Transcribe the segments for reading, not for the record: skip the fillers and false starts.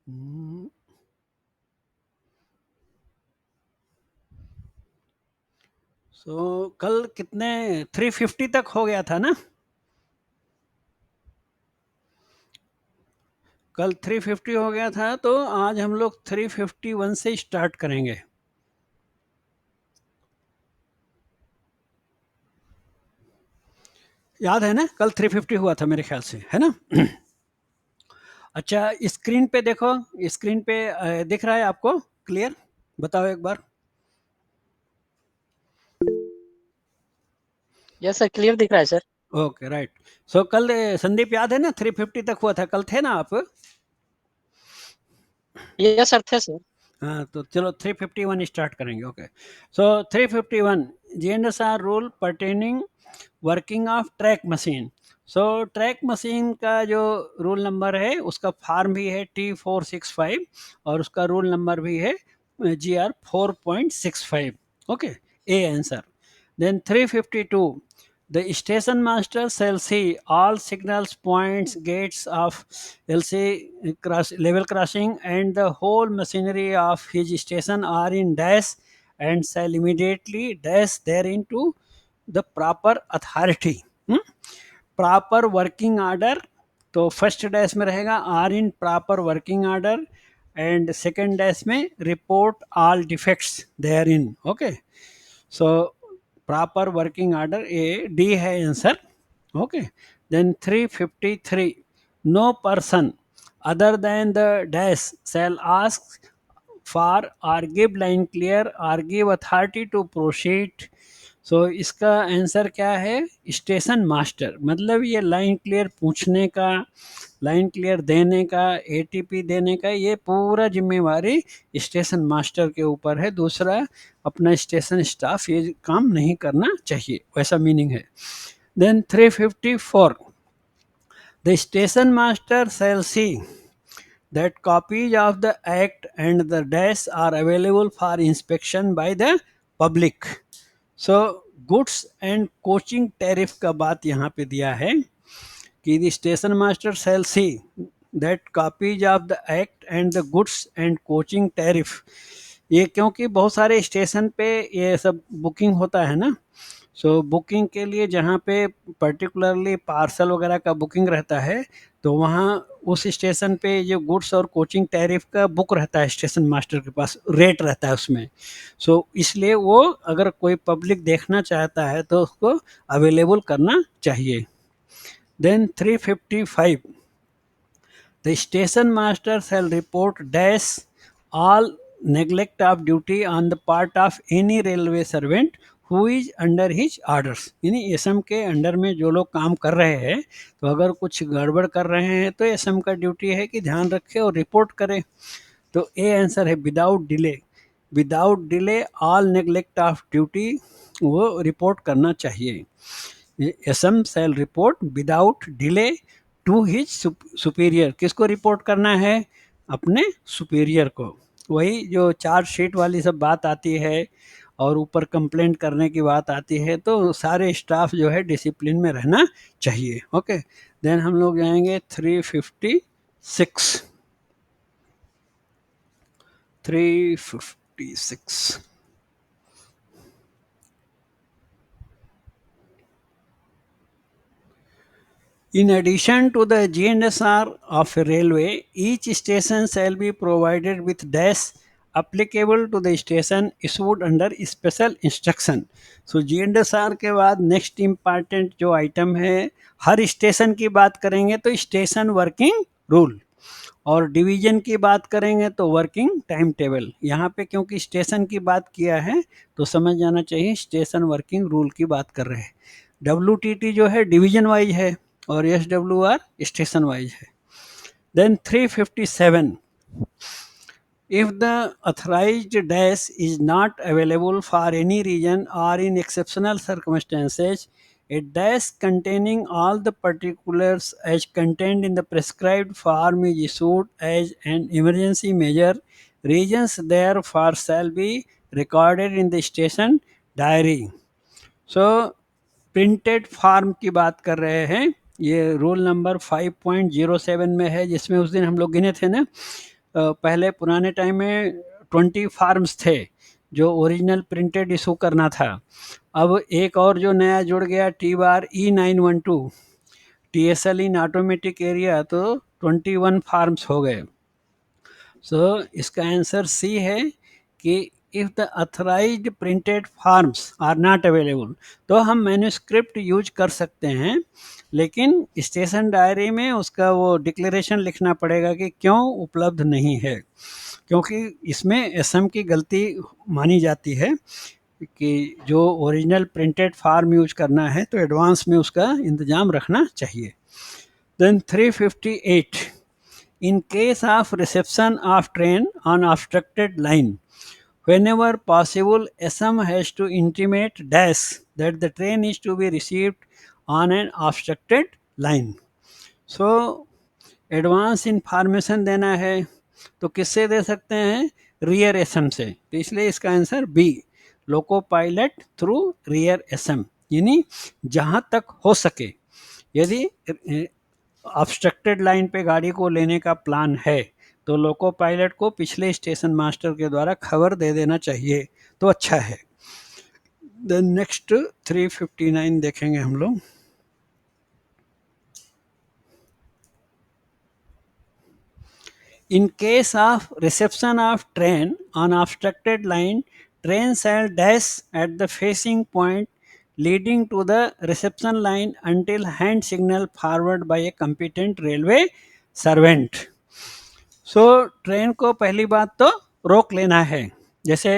हम्म, कल कितने 350 तक हो गया था ना? कल 350 हो गया था, तो आज हम लोग 351 से स्टार्ट करेंगे। याद है ना, कल 350 हुआ था मेरे ख्याल से, है ना? अच्छा, स्क्रीन पे देखो। स्क्रीन पे दिख रहा है आपको क्लियर? बताओ एक बार। यस सर, क्लियर दिख रहा है सर। Okay, right. कल संदीप, याद है ना 350 तक हुआ था, कल थे ना आप? यस सर, थे सर। हाँ, तो चलो 351 स्टार्ट करेंगे। Okay, so 351, GNSR rule pertaining working of track machine. Track machine का जो रूल नंबर है, उसका फॉर्म भी है T465 और उसका रूल नंबर भी है GR4.65। Okay, A answer. Then 352, the station master shall see all signals, points, gates of LC level crossing, and the whole machinery of his station are in dash, and shall immediately dash therein to the proper authority. Proper working order, तो first dash में रहेगा are in proper working order, and second dash में report all defects therein. Okay, so proper working order, A D है answer. Okay, then 353, no person other than the dash shall ask for or give line clear or give authority to proceed। इसका answer क्या है? Station master, मतलब ये line clear पूछने का, line clear देने का, एटीपी देने का, ये पूरा जिम्मेवारी स्टेशन मास्टर के ऊपर है। दूसरा, अपना स्टेशन स्टाफ ये काम नहीं करना चाहिए, वैसा मीनिंग है। Then 354, the station master shall see that copies of the act and the dash are available for inspection by the public। Goods and coaching tariff का बात यहाँ पे दिया है कि the station master shall see that copies of the act and the goods and coaching tariff. ये क्योंकि बहुत सारे स्टेशन पे ये सब बुकिंग होता है ना, बुकिंग के लिए जहाँ पे पर्टिकुलरली पार्सल वगैरह का बुकिंग रहता है, तो वहाँ उस स्टेशन पे जो गुड्स और कोचिंग टैरिफ का बुक रहता है, स्टेशन मास्टर के पास रेट रहता है उसमें। इसलिए वो अगर कोई पब्लिक देखना चाहता है तो उसको अवेलेबल करना चाहिए। Then 355, the station master shall report dash all neglect of duty on the part of any railway servant who is under his orders। यानी एसएम के अंडर में जो लोग काम कर रहे हैं, तो अगर कुछ गड़बड़ कर रहे हैं तो एसएम का ड्यूटी है कि ध्यान रखे और रिपोर्ट करे। तो ए आंसर है without delay. Without delay all neglect of duty वो रिपोर्ट करना चाहिए। SM shall report without delay to his superior. किसको रिपोर्ट करना है? अपने सुपीरियर को। वही जो चार्जशीट वाली सब बात आती है और ऊपर कंप्लेंट करने की बात आती है, तो सारे स्टाफ जो है डिसिप्लिन में रहना चाहिए। ओके, देन हम लोग जाएंगे 356। 356, in addition to the GNSR of a railway, each station shall be provided with dash applicable to the station issued under special instruction। GNSR के बाद नेक्स्ट इम्पॉर्टेंट जो आइटम है, हर स्टेशन की बात करेंगे तो स्टेशन वर्किंग रूल, और division की बात करेंगे तो वर्किंग टाइम टेबल। यहाँ पे क्योंकि स्टेशन की बात किया है तो समझ जाना चाहिए स्टेशन वर्किंग रूल की बात कर रहे हैं। WTT जो है डिवीजन वाइज है और SWR स्टेशन वाइज है। Then 357, if the authorized dash is not available for any reason or in exceptional circumstances, a dash containing all the particulars as contained in the prescribed form is issued as an emergency measure। Reasons therefore shall be recorded in the station diary। Printed form की बात कर रहे हैं। ये rule number 5.07 में है, जिसमें उस दिन हम लोग गिने थे ना, पहले पुराने टाइम में 20 फार्म्स थे जो ओरिजिनल प्रिंटेड इशू करना था। अब एक और जो नया जुड़ गया T/E912 TSL इन ऑटोमेटिक एरिया, तो 21 फार्म्स हो गए। सो इसका आंसर सी है कि if the authorised printed forms are not available, तो हम मैन्युस्क्रिप्ट यूज कर सकते हैं, लेकिन स्टेशन डायरी में उसका वो डिक्लेरेशन लिखना पड़ेगा कि क्यों उपलब्ध नहीं है, क्योंकि इसमें एसएम की गलती मानी जाती है कि जो ओरिजिनल प्रिंटेड फार्म यूज करना है तो एडवांस में उसका इंतजाम रखना चाहिए। Then 358, in case of reception of train on obstructed line, whenever possible, SM has to intimate dash that the train is to be received on an obstructed line. So, advance information देना है तो किससे दे सकते हैं? Rear SM से। तो इसलिए इसका answer B, loco pilot through rear SM, यानी जहाँ तक हो सके यदि ऑब्स्ट्रक्टेड लाइन पे गाड़ी को लेने का प्लान है तो लोको पायलट को पिछले स्टेशन मास्टर के द्वारा खबर दे देना चाहिए, तो अच्छा है। देन नेक्स्ट 359 देखेंगे हम लोग। In case of reception of train on obstructed line, train shall dash at the facing point leading to the reception line until hand signal forward by a competent railway servant. So train को पहली बात तो रोक लेना है। जैसे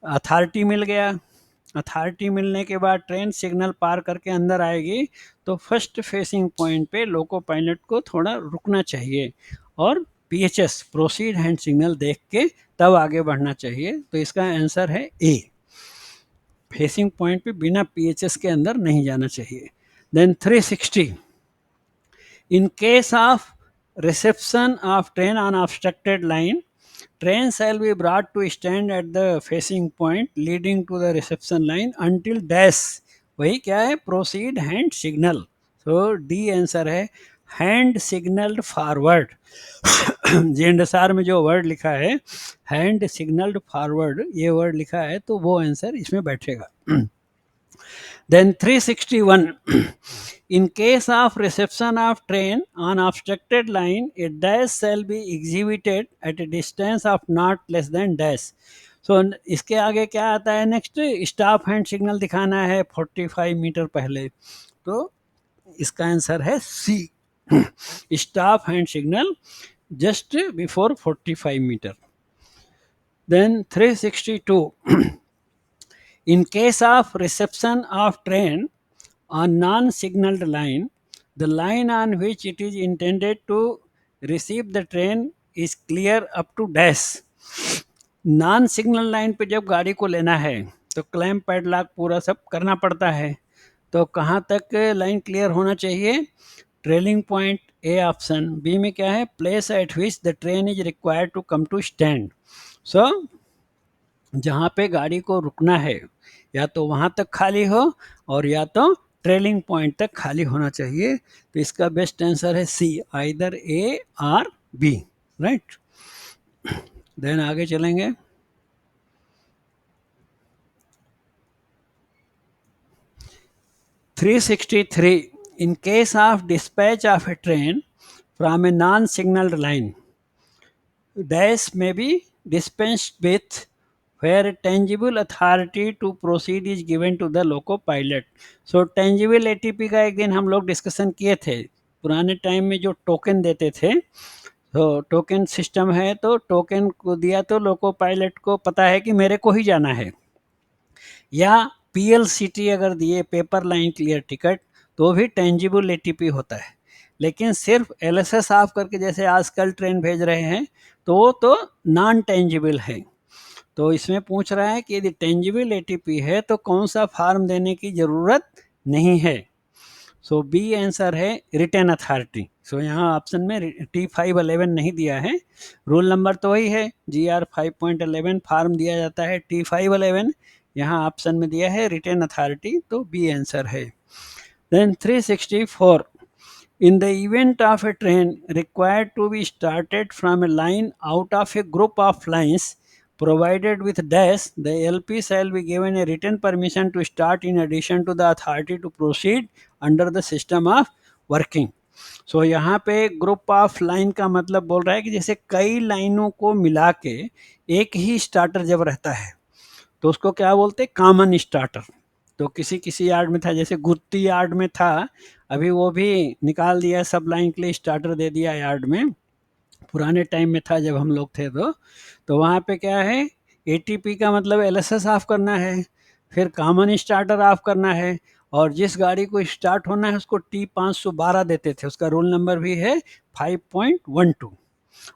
authority मिल गया, authority मिलने के बाद ट्रेन सिग्नल पार करके अंदर आएगी तो फर्स्ट फेसिंग पॉइंट पे लोको पायलट को थोड़ा रुकना चाहिए और पीएचएस प्रोसीड हैंड सिग्नल देख के तब आगे बढ़ना चाहिए। तो इसका आंसर है ए, फेसिंग पॉइंट पे बिना पीएचएस के अंदर नहीं जाना चाहिए। Then 360, in case of reception of train on obstructed line, train shall be brought to stand at the facing point leading to the reception line until dash, वही क्या है? proceed hand signal. So D answer है hand signalled forward. जेएंडएसआर में जो word लिखा है hand signalled forward, ये word लिखा है तो वो आंसर इसमें बैठेगा। Then 361, in case of reception of train on obstructed line, a dash shall be exhibited at a distance of not less than dash. So इसके आगे क्या आता है? नेक्स्ट स्टॉप हैंड सिग्नल दिखाना है 45 मीटर पहले, तो इसका आंसर है C, stop hand signal just before 45 metre. Then 362, in case of reception of train on non-signaled line, the line on which it is intended to receive the train is clear up to dash. Non signal line पे जब गाड़ी को लेना है तो clamp padlock पूरा सब करना पड़ता है, तो कहाँ तक लाइन क्लियर होना चाहिए? Trailing point A option, B में क्या है? Place at which the train is required to come to stand. सो जहाँ पे गाड़ी को रुकना है या तो वहाँ तक खाली हो और या तो ट्रेलिंग पॉइंट तक खाली होना चाहिए, तो इसका बेस्ट आंसर है सी, either A or B, right. Then आगे चलेंगे। (363) in case of dispatch of a train from a non-signaled line, dash may be dispensed with where a tangible authority to proceed is given to the loco pilot. So tangible ATP का एक दिन हम लोग discussion किए थे। पुराने time में जो टोकन देते थे, तो टोकन सिस्टम है, तो टोकन को दिया तो लोको पायलट को पता है कि मेरे को ही जाना है, या पीएलसीटी अगर दिए पेपर लाइन क्लियर टिकट तो भी टेंजिबल एटीपी होता है। लेकिन सिर्फ एलएसएस ऑफ करके जैसे आजकल ट्रेन भेज रहे हैं तो वो तो नॉन टेंजिबल है। तो इसमें पूछ रहा है कि यदि टेंजिबल एटीपी है तो कौन सा फार्म देने की ज़रूरत नहीं है। सो बी आंसर है रिटेन अथॉरिटी। सो यहाँ ऑप्शन में T511 नहीं दिया है, रूल नंबर तो वही है, GR 5.11 फार्म दिया जाता है, T511 यहाँ ऑप्शन में दिया है रिटेन अथॉरिटी, तो बी आंसर है। Then 364, In the event of a train required to be started from a line out of a group of lines provided with dash, the LP shall be given a written permission to start in addition to the authority to proceed under the system of working. सो यहाँ पे group of line का मतलब बोल रहा है कि जैसे कई लाइनों को मिला के एक ही स्टार्टर जब रहता है तो उसको क्या बोलते हैं, कॉमन स्टार्टर। तो किसी किसी यार्ड में था, जैसे गुत्ती यार्ड में था, अभी वो भी निकाल दिया, सब लाइन के लिए स्टार्टर दे दिया यार्ड में। पुराने टाइम में था जब हम लोग थे तो वहाँ पे क्या है, एटीपी का मतलब एलएसएस ऑफ करना है, फिर कॉमन स्टार्टर ऑफ करना है, और जिस गाड़ी को स्टार्ट होना है उसको T512 देते थे, उसका रोल नंबर भी है 5.12,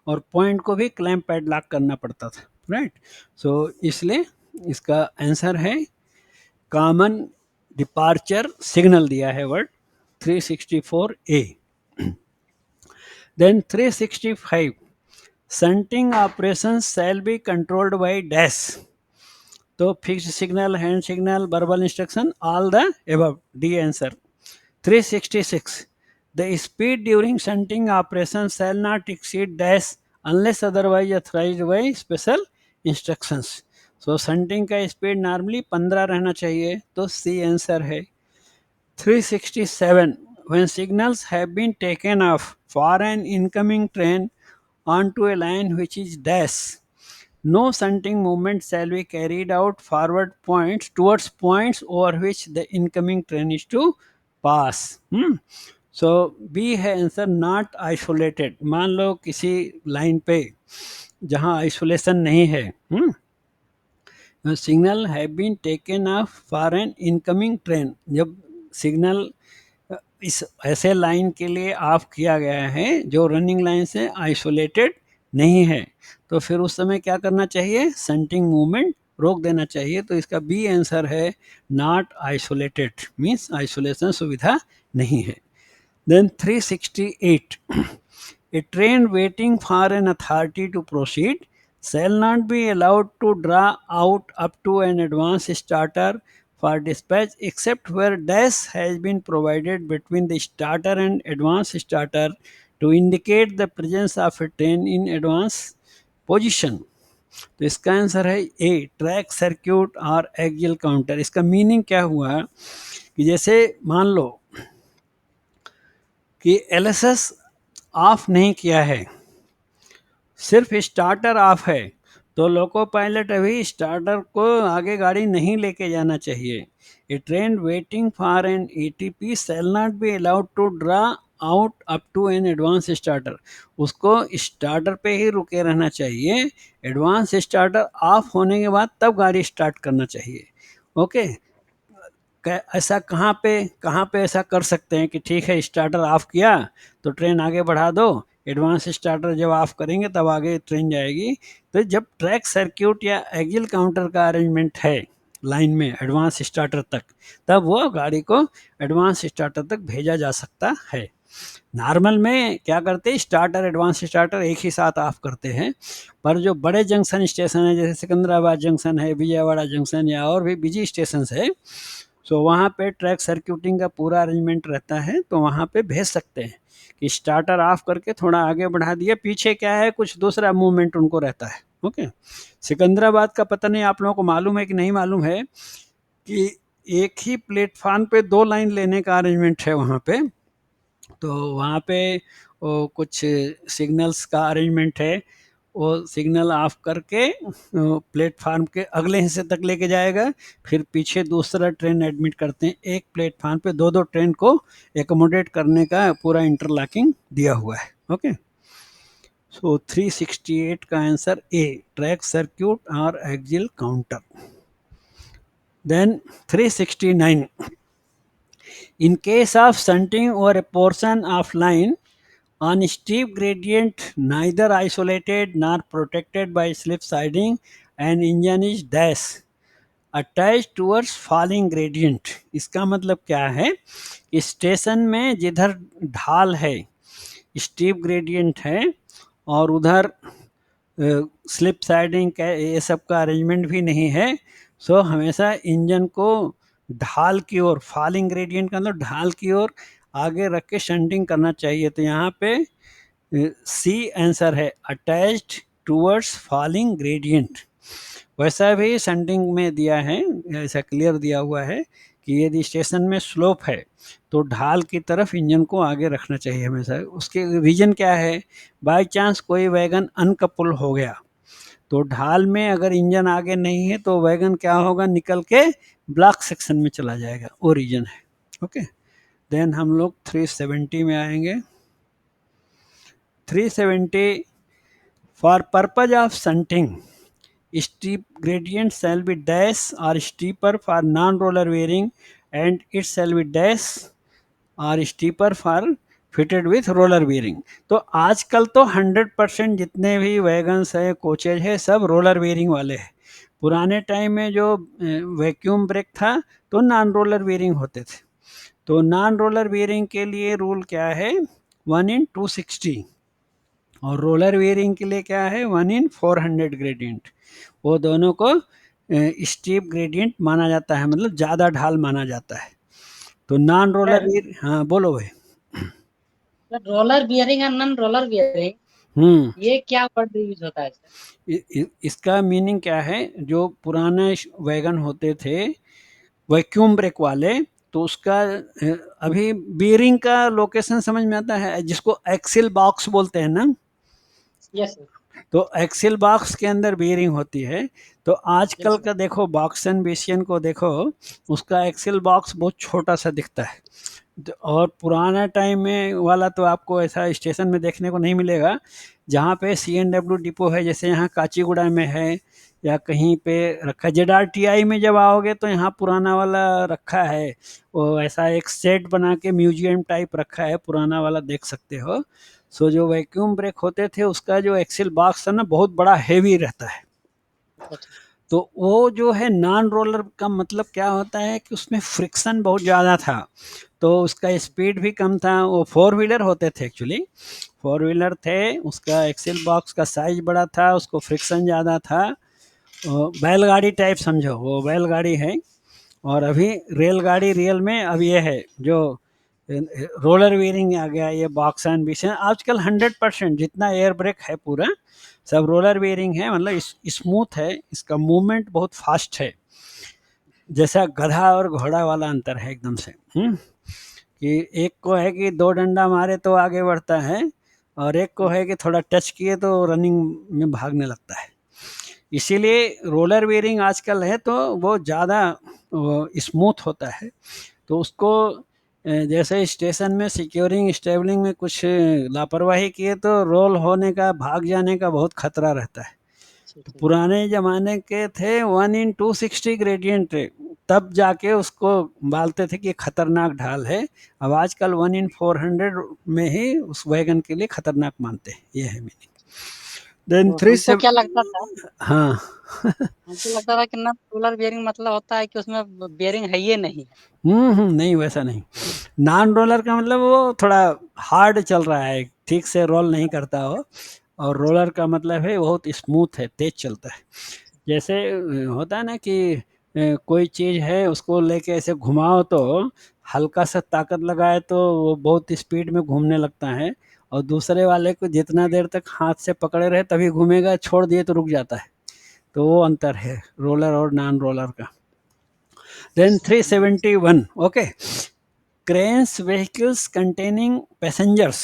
और पॉइंट को भी क्लैंप पैडलॉक करना पड़ता था, राइट। सो इसलिए इसका आंसर है कॉमन डिपार्चर सिग्नल दिया है word 364A। Then 365 shunting operations shall be controlled by dash. तो fixed signal, hand signal, verbal instruction, all the above, D answer. 366 the speed during shunting operation shall not exceed dash unless otherwise authorized by special instructions। So shunting का speed normally 15 रहना चाहिए, तो C answer है। 367 when signals have been taken off for an incoming train onto a line which is dash, no shunting movement shall be carried out forward points towards points over which the incoming train is to pass। So B है answer, not isolated. मान लो किसी line पे जहाँ isolation नहीं है, signal have been taken off for an incoming train, जब signal इस ऐसे लाइन के लिए ऑफ किया गया है जो रनिंग लाइन से आइसोलेटेड नहीं है, तो फिर उस समय क्या करना चाहिए, शंटिंग मूवमेंट रोक देना चाहिए। तो इसका बी आंसर है, नॉट आइसोलेटेड, मीन्स आइसोलेशन सुविधा नहीं है। Then 368 a train waiting for an authority to proceed shall not be allowed to draw out up to an advance starter for dispatch except where dash has been provided between the starter and advance starter to indicate the presence of a train in advance position। तो इसका answer है ए, track circuit और axle counter. इसका meaning क्या हुआ कि जैसे मान लो कि एलएसएस ऑफ नहीं किया है, सिर्फ स्टार्टर ऑफ है, तो लोको पायलट अभी स्टार्टर को आगे गाड़ी नहीं लेके जाना चाहिए। A train waiting for an ATP shall not be allowed to draw out up to an advance starter, उसको स्टार्टर पे ही रुके रहना चाहिए, एडवांस स्टार्टर ऑफ होने के बाद तब गाड़ी स्टार्ट करना चाहिए। ओके, ऐसा कहाँ पे ऐसा कर सकते हैं कि ठीक है स्टार्टर ऑफ किया तो ट्रेन आगे बढ़ा दो, एडवांस स्टार्टर जब ऑफ करेंगे तब आगे ट्रेन जाएगी। तो जब ट्रैक सर्क्यूट या एक्सियल काउंटर का अरेंजमेंट है लाइन में एडवांस स्टार्टर तक, तब वो गाड़ी को एडवांस स्टार्टर तक भेजा जा सकता है। नॉर्मल में क्या करते हैं, स्टार्टर एडवांस स्टार्टर एक ही साथ ऑफ करते हैं, पर जो बड़े जंक्शन स्टेशन है जैसे सिकंदराबाद जंक्शन है, विजयवाड़ा जंक्शन या और भी बिजी स्टेशन है, सो वहाँ पे ट्रैक सर्क्यूटिंग का पूरा अरेंजमेंट रहता है, तो वहाँ पे भेज सकते हैं कि स्टार्टर ऑफ करके थोड़ा आगे बढ़ा दिया, पीछे क्या है कुछ दूसरा मूवमेंट उनको रहता है। ओके, सिकंदराबाद का पता नहीं आप लोगों को मालूम है कि नहीं मालूम है कि एक ही प्लेटफार्म पे 2 लाइन लेने का अरेंजमेंट है वहाँ पे। तो वहाँ पे कुछ सिग्नल्स का अरेंजमेंट है, वो सिग्नल ऑफ करके प्लेटफार्म के अगले हिस्से तक लेके जाएगा, फिर पीछे दूसरा ट्रेन एडमिट करते हैं। एक प्लेटफार्म पे 2-2 ट्रेन को एकोमोडेट करने का पूरा इंटरलॉकिंग दिया हुआ है। ओके, सो 368 का आंसर ए, ट्रैक सर्क्यूट और axle counter. Then 369 in case of shunting over a portion of line on steep gradient neither isolated nor protected by slip siding and engine is dash attached towards falling gradient। इसका मतलब क्या है, station में जिधर ढाल है, steep gradient है और उधर स्लिप साइडिंग का ये सब का अरेंजमेंट भी नहीं है, सो हमेशा इंजन को ढाल की ओर, फॉलिंग ग्रेडियंट का मतलब ढाल की ओर आगे रख के शंटिंग करना चाहिए। तो यहाँ पे सी आंसर है, अटैच्ड टूवर्ड्स फॉलिंग ग्रेडियंट। वैसा भी शंटिंग में दिया है, ऐसा क्लियर दिया हुआ है कि यदि स्टेशन में स्लोप है तो ढाल की तरफ इंजन को आगे रखना चाहिए हमेशा। उसके रीजन क्या है, बाय चांस कोई वैगन अनकपुल हो गया तो ढाल में अगर इंजन आगे नहीं है तो वैगन क्या होगा, निकल के ब्लॉक सेक्शन में चला जाएगा, वो रीजन है। ओके, देन हम लोग 370 में आएंगे। 370, for purpose of shunting steep gradient shall be dash or steeper for non-roller bearing and it shall be dash or steeper for fitted with roller bearing। तो आजकल तो 100% जितने भी वैगन्स है, कोचेज है, सब रोलर बेयरिंग वाले हैं। पुराने टाइम में जो वैक्यूम ब्रेक था तो नॉन रोलर बेयरिंग होते थे। तो नॉन रोलर बेयरिंग के लिए रूल क्या है, 1/260, और रोलर बेयरिंग के लिए क्या है, 1/400 ग्रेडियंट। वो दोनों को स्टीप ग्रेडियंट माना जाता है, मतलब ज़्यादा ढाल माना जाता है। तो नॉन रोलर सर, बेयर, हाँ बोलो भाई। रोलर बियरिंग और नॉन रोलर बियरिंग, हम्म ये क्या वर्ड यूज होता है सर? इसका मीनिंग क्या है, जो पुराने वैगन होते थे वैक्यूम ब्रेक वाले, तो उसका अभी बियरिंग का लोकेशन समझ में आता है, जिसको एक्सिल बॉक्स बोलते हैं ना। Yes sir. तो एक्सेल बॉक्स के अंदर बीयरिंग होती है। तो आजकल यस सर। का देखो बॉक्सन बेसियन को देखो, उसका एक्सेल बॉक्स बहुत छोटा सा दिखता है। और पुराना टाइम में वाला तो आपको ऐसा स्टेशन में देखने को नहीं मिलेगा। जहाँ पे CNW डिपो है, जैसे यहाँ काचीगुड़ा में है या कहीं पे रखा, JRTI में जब आओगे तो यहाँ पुराना वाला रखा है, वो ऐसा एक सेट बना के म्यूजियम टाइप रखा है, पुराना वाला देख सकते हो। सो जो वैक्यूम ब्रेक होते थे उसका जो एक्सेल बॉक्स है ना, बहुत बड़ा हैवी रहता है। अच्छा। तो वो जो है नॉन रोलर का मतलब क्या होता है कि उसमें फ्रिक्शन बहुत ज़्यादा था, तो उसका स्पीड भी कम था। वो फोर व्हीलर होते थे एक्चुअली, फोर व्हीलर थे, उसका एक्सेल बॉक्स का साइज बड़ा था, उसको फ्रिक्शन ज़्यादा था। बैलगाड़ी टाइप समझो, वो बैलगाड़ी है। और अभी रेलगाड़ी रियल में अब ये है जो रोलर व्हीलिंग आ गया, ये बॉक्स एंड बिशन आजकल 100% जितना एयर ब्रेक है पूरा सब रोलर बेयरिंग है, मतलब स्मूथ है, इसका मूवमेंट बहुत फास्ट है। जैसा गधा और घोड़ा वाला अंतर है एकदम से। कि एक को है कि दो डंडा मारे तो आगे बढ़ता है, और एक को है कि थोड़ा टच किए तो रनिंग में भागने लगता है। इसीलिए रोलर बेयरिंग आजकल है तो वो ज़्यादा स्मूथ होता है। तो उसको जैसे स्टेशन में सिक्योरिंग स्टेबलिंग में कुछ लापरवाही किए तो रोल होने का, भाग जाने का बहुत खतरा रहता है। अच्छा, तो अच्छा। पुराने ज़माने के थे 1/260 ग्रेडियंट, तब जाके उसको बालते थे कि ये खतरनाक ढाल है। अब आजकल 1/400 में ही उस वैगन के लिए खतरनाक मानते हैं, ये है मीनिंग। देन तो थ्री हमको से, क्या लगता था, हाँ। हमको लगता था कि नॉन रोलर बियरिंग मतलब होता है कि उसमें बियरिंग है ही नहीं है। नहीं वैसा नहीं। नॉन रोलर का मतलब वो थोड़ा हार्ड चल रहा है, ठीक से रोल नहीं करता हो। और रोलर का मतलब है बहुत स्मूथ है, तेज चलता है। जैसे होता है ना कि कोई चीज़ है उसको लेके ऐसे घुमाओ तो हल्का सा ताकत लगाए तो वो बहुत स्पीड में घूमने लगता है, और दूसरे वाले को जितना देर तक हाथ से पकड़े रहे तभी घूमेगा, छोड़ दिए तो रुक जाता है। तो वो अंतर है रोलर और नॉन रोलर का। Then 371, okay, cranes, vehicles containing passengers,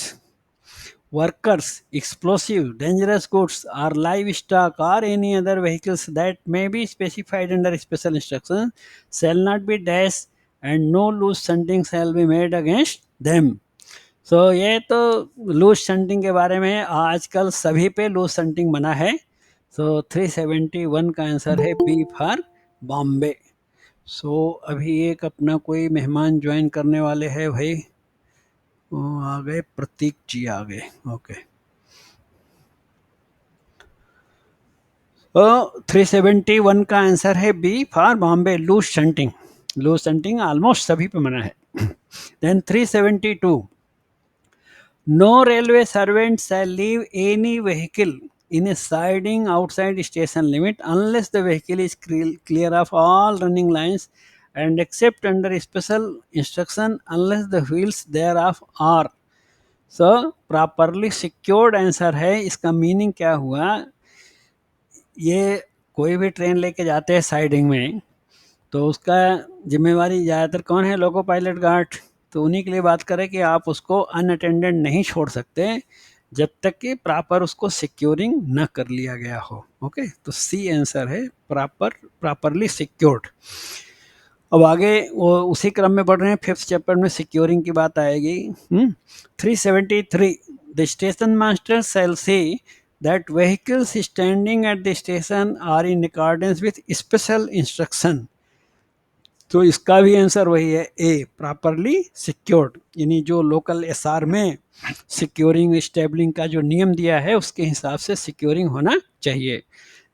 workers, explosive, dangerous goods, or livestock, or any other vehicles that may be specified under special instructions shall not be dashed, and no loose shunting shall be made against them। सो ये तो loose shunting के बारे में है। आजकल सभी पे loose shunting मना है। सो 371 का आंसर है बी फॉर बॉम्बे। सो अभी एक अपना कोई मेहमान ज्वाइन करने वाले हैं भाई, वो आ गए, प्रतीक जी आ गए। ओके, तो 371 का आंसर है B for Bombay, loose shunting. Loose shunting almost सभी पे मना है। Then 372, no railway servant shall leave any vehicle in a siding outside station limit unless the vehicle is clear of all running lines and except under special instruction unless the wheels thereof are. So properly secured answer है। इसका meaning क्या हुआ, ये कोई भी train लेके जाते हैं साइडिंग में, तो उसका जिम्मेवारी ज़्यादातर कौन है, लोको पायलट गार्ड। तो उन्हीं के लिए बात करें कि आप उसको अनअटेंडेड नहीं छोड़ सकते जब तक कि प्रॉपर उसको सिक्योरिंग न कर लिया गया हो। ओके, तो सी आंसर है प्रॉपरली सिक्योर्ड। अब आगे वो उसी क्रम में बढ़ रहे हैं, फिफ्थ चैप्टर में सिक्योरिंग की बात आएगी। 373 the station master shall see that vehicles standing at the station are in accordance with special instruction. तो इसका भी आंसर वही है, ए प्रॉपरली सिक्योर्ड, यानी जो लोकल एसआर में सिक्योरिंग स्टेबलिंग का जो नियम दिया है उसके हिसाब से सिक्योरिंग होना चाहिए।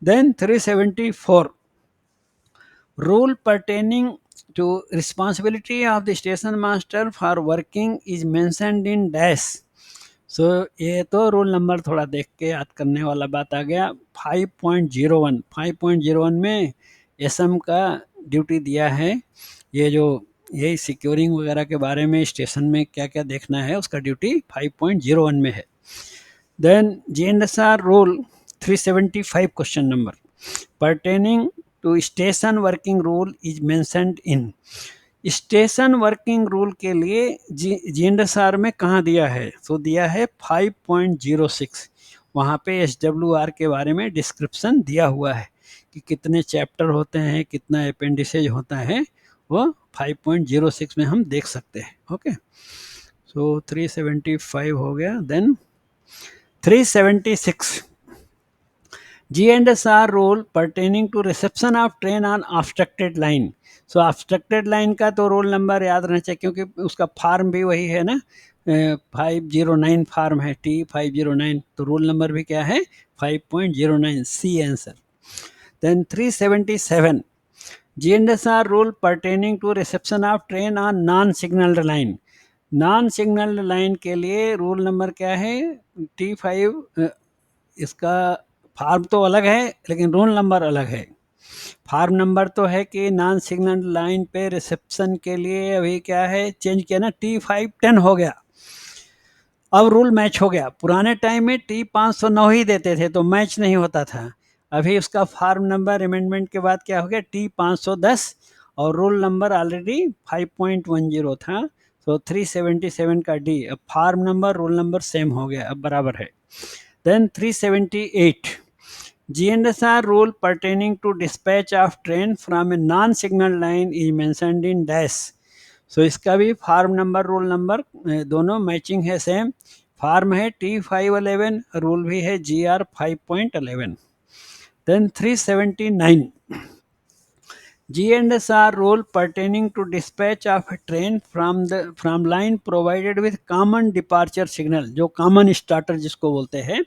Then 374 rule pertaining to responsibility of the station master for working is mentioned in dash। सो ये तो रूल नंबर थोड़ा देख के याद करने वाला बात आ गया। 5.01 में एसएम का ड्यूटी दिया है, ये जो यही सिक्योरिंग वगैरह के बारे में स्टेशन में क्या क्या देखना है उसका ड्यूटी 5.01 में है। Then GNSR rule 375 question number pertaining to station working rule is mentioned in। Station working rule के लिए जीएनएसआर में कहाँ दिया है, तो दिया है 5.06। वहाँ पे एसडब्ल्यूआर के बारे में डिस्क्रिप्शन दिया हुआ है कि कितने चैप्टर होते हैं, कितना अपेंडिसेज होता है, वो 5.06 में हम देख सकते हैं। ओके, सो 375 हो गया। Then 376 G&SR rule pertaining to reception of train on obstructed line। So obstructed line का तो रोल नंबर याद रहना चाहिए क्योंकि उसका फार्म भी वही है ना, 509 फार्म है, T509, तो रोल नंबर भी क्या है 5.09, C answer. Then 377 G&SR rule pertaining to reception of train on non signaled line। Non signalled line के लिए रूल नंबर क्या है, T5। इसका फार्म तो अलग है लेकिन रोल नंबर अलग है। फार्म नंबर तो है कि नॉन सिग्नल लाइन पे रिसेप्शन के लिए अभी क्या है चेंज किया ना, T510 हो गया। अब रूल मैच हो गया। पुराने टाइम में T509 ही देते थे तो मैच नहीं होता था। अभी उसका फार्म नंबर अमेंडमेंट के बाद क्या हो गया, T510, और रूल नंबर ऑलरेडी 5.10 था, तो 377 का डी। अब form number rule number same हो गया, अब बराबर है। Then 378 GNSR rule pertaining to dispatch of train from a non-signal line is mentioned in dash। So इसका भी फार्म नंबर रोल नंबर दोनों मैचिंग है, सेम फार्म है T511, रूल भी है GR 5.11। Then 379 G&SR rule pertaining to dispatch of a train from line provided with common departure signal, जो common starter जिसको बोलते हैं,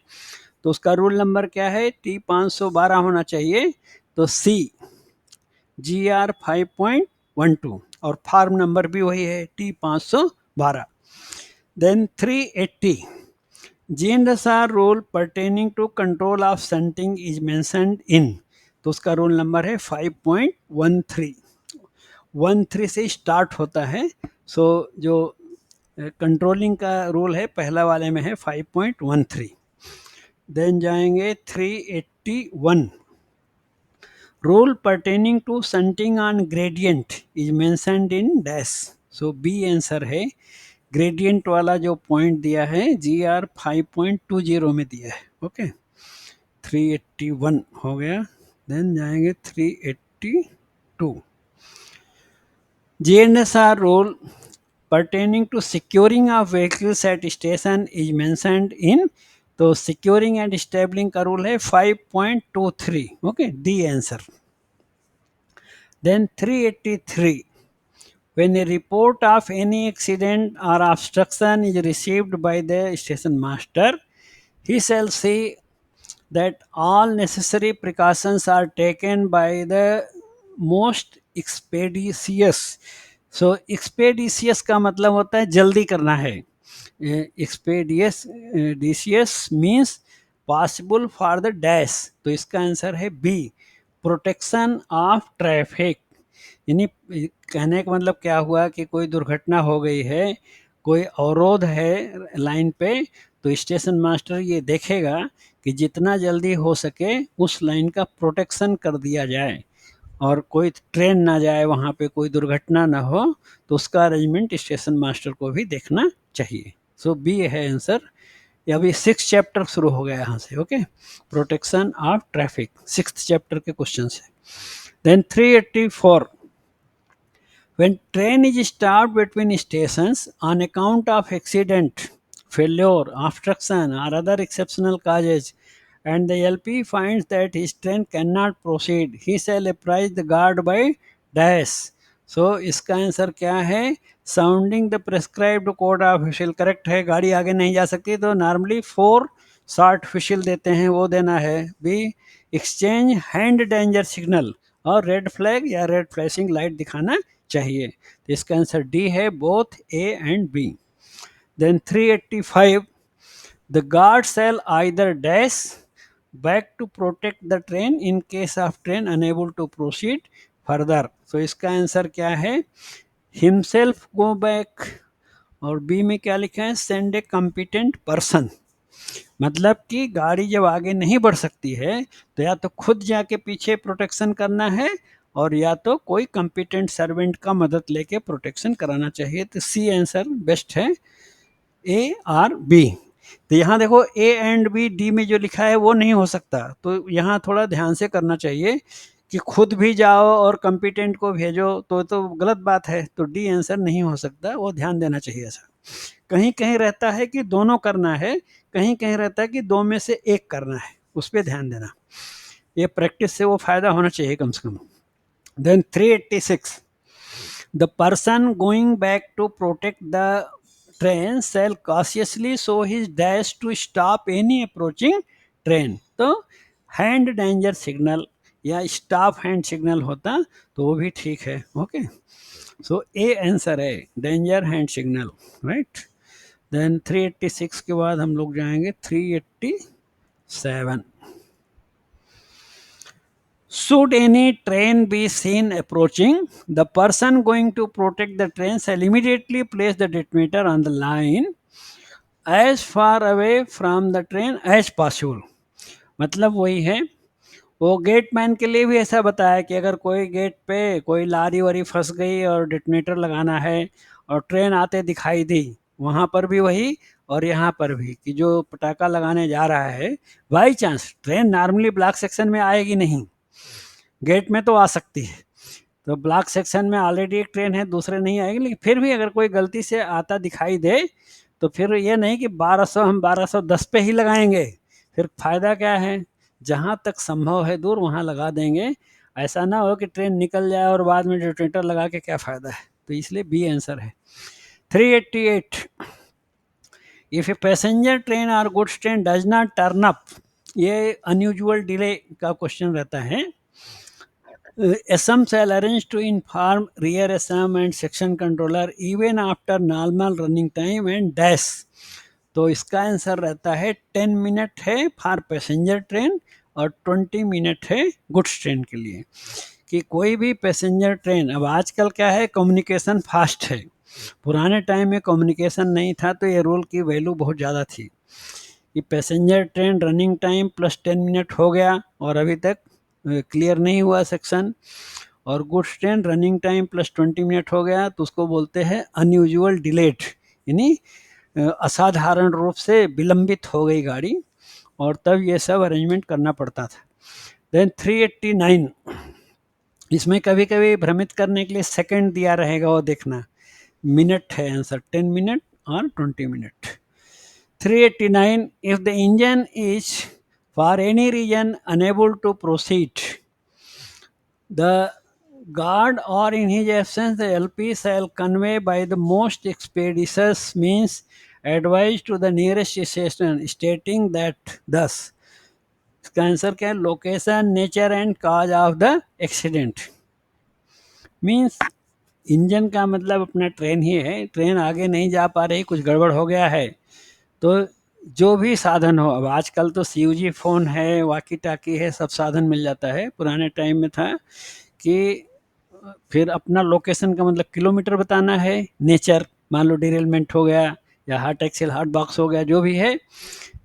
तो उसका रूल नंबर क्या है, T512 होना चाहिए, तो सी GR 5.12, और फार्म नंबर भी वही है T512। Then 380 GNSR rule pertaining to control of shunting is mentioned in, तो उसका रूल नंबर है 5.13। 13 से स्टार्ट होता है। सो जो कंट्रोलिंग का रूल है पहला वाले में है 5.13। देन जाएंगे 381 rule pertaining to shunting on gradient is mentioned in dash। So B answer है। ग्रेडियंट वाला जो पॉइंट दिया है GR 5.20 में दिया है। ओके, 381 हो गया। देन जाएंगे 382 GNSR rule pertaining to securing of vehicles at station is mentioned in, तो सिक्योरिंग एंड स्टेबलिंग का रूल है 5.23। Okay, D answer. Then 383 when a report of any accident or obstruction is received by the station master, he shall see that all necessary precautions are taken by the most expeditious। So expeditious का मतलब होता है जल्दी करना है। Expeditious means possible for the dash, तो इसका answer है बी प्रोटेक्शन ऑफ ट्रैफिक। यानी कहने का मतलब क्या हुआ कि कोई दुर्घटना हो गई है, कोई अवरोध है लाइन पे, तो स्टेशन मास्टर ये देखेगा कि जितना जल्दी हो सके उस लाइन का प्रोटेक्शन कर दिया जाए और कोई ट्रेन ना जाए वहाँ पे, कोई दुर्घटना ना हो, तो उसका अरेंजमेंट स्टेशन मास्टर को भी देखना चाहिए। सो बी है आंसर। अभी 6 चैप्टर शुरू हो गया यहाँ से। Okay, protection of traffic 6th chapter के क्वेश्चन है। Then 384, when train is stopped between stations on account of accident, failure, obstruction or other exceptional causes, and the LP finds that his train cannot proceed, he shall apprise the guard by dash. So इसका answer क्या है? Sounding the prescribed code of whistle. Correct है, गाड़ी आगे नहीं जा सकती तो नॉर्मली 4 शॉर्ट व्हिसिल देते हैं, वो देना है। B, exchange hand danger signal और रेड फ्लैग या रेड फ्लैशिंग लाइट दिखाना चाहिए। तो इसका आंसर डी है, both A and B. Then 385, the guard shall either dash back to protect the train in case of train unable to proceed further. So इसका answer क्या है? Himself go back. और B में क्या लिखा है? Send a competent person. मतलब कि गाड़ी जब आगे नहीं बढ़ सकती है तो या तो खुद जाके पीछे प्रोटेक्शन करना है और या तो कोई कॉम्पिटेंट सर्वेंट का मदद लेके प्रोटेक्शन कराना चाहिए। तो सी आंसर बेस्ट है, ए और बी। तो यहाँ देखो ए एंड बी, डी में जो लिखा है वो नहीं हो सकता, तो यहाँ थोड़ा ध्यान से करना चाहिए कि खुद भी जाओ और कॉम्पिटेंट को भेजो तो गलत बात है। तो डी आंसर नहीं हो सकता, वो ध्यान देना चाहिए ऐसा। कहीं कहीं रहता है कि दोनों करना है, कहीं कहीं रहता है कि दो में से एक करना है, उस पर ध्यान देना। ये प्रैक्टिस से वो फायदा होना चाहिए कम से कम। Then 386, the person going back to protect the train shall cautiously show his dash to stop any approaching train। तो हैंड डेंजर सिग्नल या स्टॉप हैंड सिग्नल होता तो वो भी ठीक है। ओके, सो ए आंसर है, danger hand signal, right. Then 386 के बाद हम लोग जाएंगे 387। Should any train be seen approaching, the person going to protect the train shall immediately place the detonator on the line as far away from the train as possible। मतलब वही है, वो gate man के लिए भी ऐसा बताया कि अगर कोई गेट पे कोई लारी वारी फंस गई और डिटोनेटर लगाना है और ट्रेन आते दिखाई दी, वहाँ पर भी वही और यहाँ पर भी कि जो पटाखा लगाने जा रहा है, by chance train normally block section में आएगी नहीं, गेट में तो आ सकती है, तो ब्लॉक सेक्शन में ऑलरेडी एक ट्रेन है, दूसरे नहीं आएगी, लेकिन फिर भी अगर कोई गलती से आता दिखाई दे तो फिर ये नहीं कि 1200 हम 1210 पे ही लगाएंगे, फिर फायदा क्या है? जहाँ तक संभव है दूर वहाँ लगा देंगे। ऐसा ना हो कि ट्रेन निकल जाए और बाद में डिटोनेटर लगा के क्या फ़ायदा है। तो इसलिए बी आंसर है। 388, इफ़ ए पैसेंजर ट्रेन और goods train does not turn up, ये अनयूजुअल डिले का क्वेश्चन रहता है। SM shall arrange to inform rear SM and section controller even after normal running time and dash। तो इसका answer रहता है 10 minute है फॉर पैसेंजर ट्रेन और 20 मिनट है गुड्स ट्रेन के लिए। कि कोई भी पैसेंजर ट्रेन, अब आजकल क्या है, कम्युनिकेशन फास्ट है, पुराने टाइम में कम्युनिकेशन नहीं था तो ये रूल की वैल्यू बहुत ज़्यादा थी कि passenger train running time plus 10 minute हो गया और अभी तक क्लियर नहीं हुआ सेक्शन, और goods train running time plus 20 minute हो गया तो उसको बोलते हैं अनयूजुअल डिलेड, यानी असाधारण रूप से विलंबित हो गई गाड़ी, और तब ये सब अरेंजमेंट करना पड़ता था। देन 389, इसमें कभी कभी भ्रमित करने के लिए सेकंड दिया रहेगा, वो देखना, मिनट है आंसर, 10 मिनट और 20 minute. 389, if the engine is for any reason unable to proceed, the guard or in his absence the LP shall convey by the most expeditious means advised to the nearest station stating that thus। इसका answer क्या है? Location, nature and cause of the accident. Means engine का मतलब अपना train ही है, train आगे नहीं जा पा रही, कुछ गड़बड़ हो गया है, तो जो भी साधन हो, अब आजकल तो CUG फ़ोन है, वाकी टाकी है, सब साधन मिल जाता है। पुराने टाइम में था कि फिर अपना लोकेशन का मतलब किलोमीटर बताना है, नेचर, मान लो डिरेलमेंट हो गया या हार्ट एक्सेल हार्ट बॉक्स हो गया, जो भी है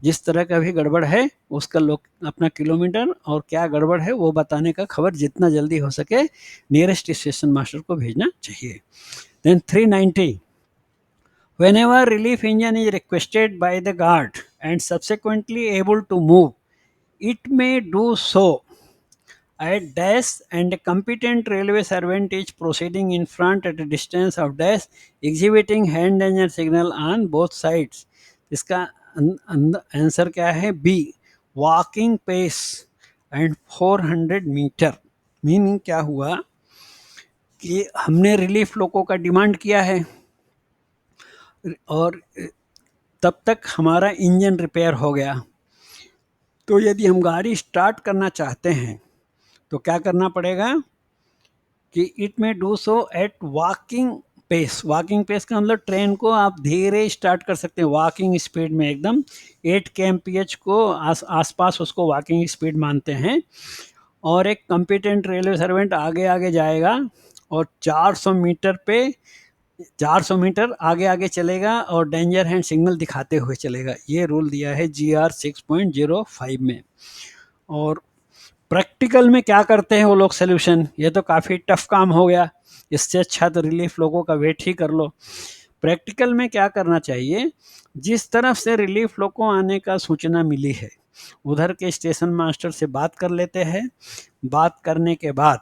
जिस तरह का भी गड़बड़ है उसका लोग अपना किलोमीटर और क्या गड़बड़ है वो बताने का खबर जितना जल्दी हो सके नियरेस्ट स्टेशन मास्टर को भेजना चाहिए। Then 390, whenever relief engine is requested by the guard and subsequently able to move, it may do so at dash and a competent railway servant is proceeding in front at a distance of dash exhibiting hand danger signal on both sides। इसका answer क्या है? B, walking pace and 400 metre. Meaning क्या हुआ कि हमने relief लोगों का demand किया है और तब तक हमारा इंजन रिपेयर हो गया, तो यदि हम गाड़ी स्टार्ट करना चाहते हैं तो क्या करना पड़ेगा कि it may do so at walking pace. Walking pace का मतलब ट्रेन को आप धीरे स्टार्ट कर सकते हैं, वॉकिंग स्पीड में एकदम 8 kmph को आसपास उसको वॉकिंग स्पीड मानते हैं। और एक कॉम्पिटेंट रेलवे सर्वेंट आगे आगे जाएगा और 400 मीटर पे 400 मीटर आगे आगे चलेगा और डेंजर हैंड सिग्नल दिखाते हुए चलेगा। ये रूल दिया है GR 6.05 में। और प्रैक्टिकल में क्या करते हैं वो लोग सोल्यूशन, ये तो काफ़ी टफ काम हो गया, इससे अच्छा तो रिलीफ लोगों का वेट ही कर लो। प्रैक्टिकल में क्या करना चाहिए, जिस तरफ से रिलीफ लोग को आने का सूचना मिली है उधर के स्टेशन मास्टर से बात कर लेते हैं। बात करने के बाद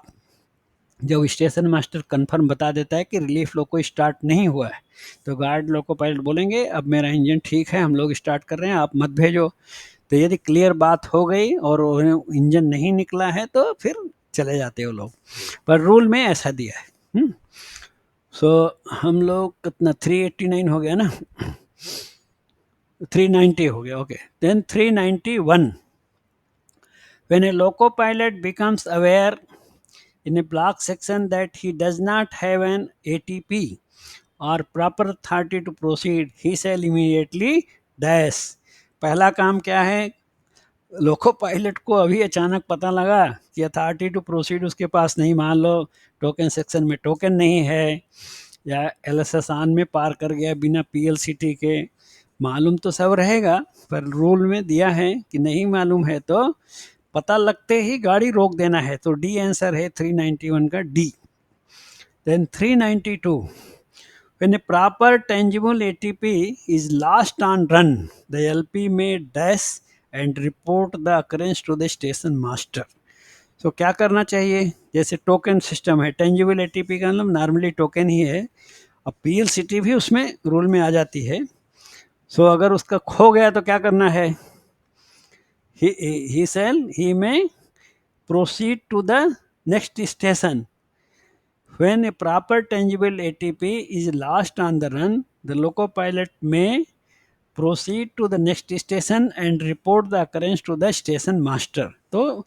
जब स्टेशन मास्टर कंफर्म बता देता है कि रिलीफ लोग को स्टार्ट नहीं हुआ है, तो गार्ड लोग को पायलट बोलेंगे अब मेरा इंजन ठीक है, हम लोग स्टार्ट कर रहे हैं, आप मत भेजो। तो यदि क्लियर बात हो गई और इंजन नहीं निकला है तो फिर चले जाते हो लोग, पर रूल में ऐसा दिया है। सो हम लोग कितना 389 हो गया ना, 390 हो गया, okay. Then 391, when a loco pilot becomes aware in a block section that he does not have an ATP or proper authority to proceed, he shall immediately dash। पहला काम क्या है, लोको पायलट को अभी अचानक पता लगा कि अथॉरिटी टू प्रोसीड उसके पास नहीं, मान लो टोकन सेक्शन में टोकन नहीं है या LSS ऑन में पार कर गया बिना PLCT के, मालूम तो सब रहेगा पर रूल में दिया है कि नहीं मालूम है तो पता लगते ही गाड़ी रोक देना है। तो डी आंसर है 391 का D. Then 392, when a proper tangible ATP is last on run, the LP may dash and report the occurrence to the station master। so क्या करना चाहिए, जैसे टोकन सिस्टम है, टेंजिबल ATP का मतलब नॉर्मली टोकन ही है, अब PLCT भी उसमें रूल में आ जाती है। अगर उसका खो गया तो क्या करना है, he may proceed to the next station। when a proper tangible ATP is lost on the run, the loco pilot may proceed to the next station and report the occurrence to the station master। तो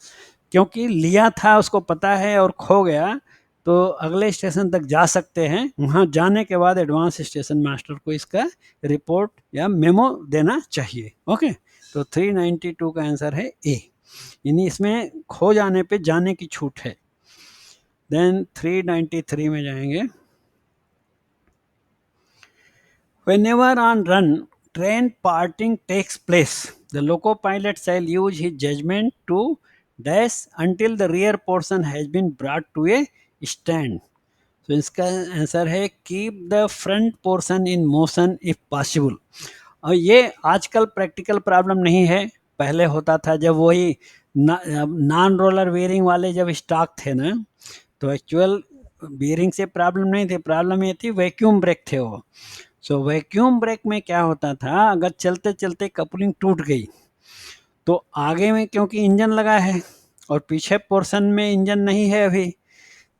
क्योंकि लिया था उसको पता है और खो गया तो अगले स्टेशन तक जा सकते हैं, वहाँ जाने के बाद एडवांस स्टेशन मास्टर को इसका रिपोर्ट या मेमो देना चाहिए। ओके, तो 392 का आंसर है ए, यानी इसमें खो जाने पे जाने की छूट है। देन 393 में जाएंगे, whenever on run train parting takes place, the loco pilot shall use his judgment to dash until the rear portion has been brought to a stand। तो इसका आंसर है keep the front portion in motion if possible. और ये आजकल practical problem नहीं है, पहले होता था जब वही नॉन रोलर बेयरिंग वाले जब स्टॉक थे ना, तो एक्चुअल बेयरिंग से प्रॉब्लम नहीं थी, प्रॉब्लम ये थी वैक्यूम ब्रेक थे वो। वैक्यूम ब्रेक में क्या होता था, अगर चलते चलते कपलिंग टूट गई तो आगे में क्योंकि इंजन लगा है और पीछे पोर्शन में इंजन नहीं है अभी,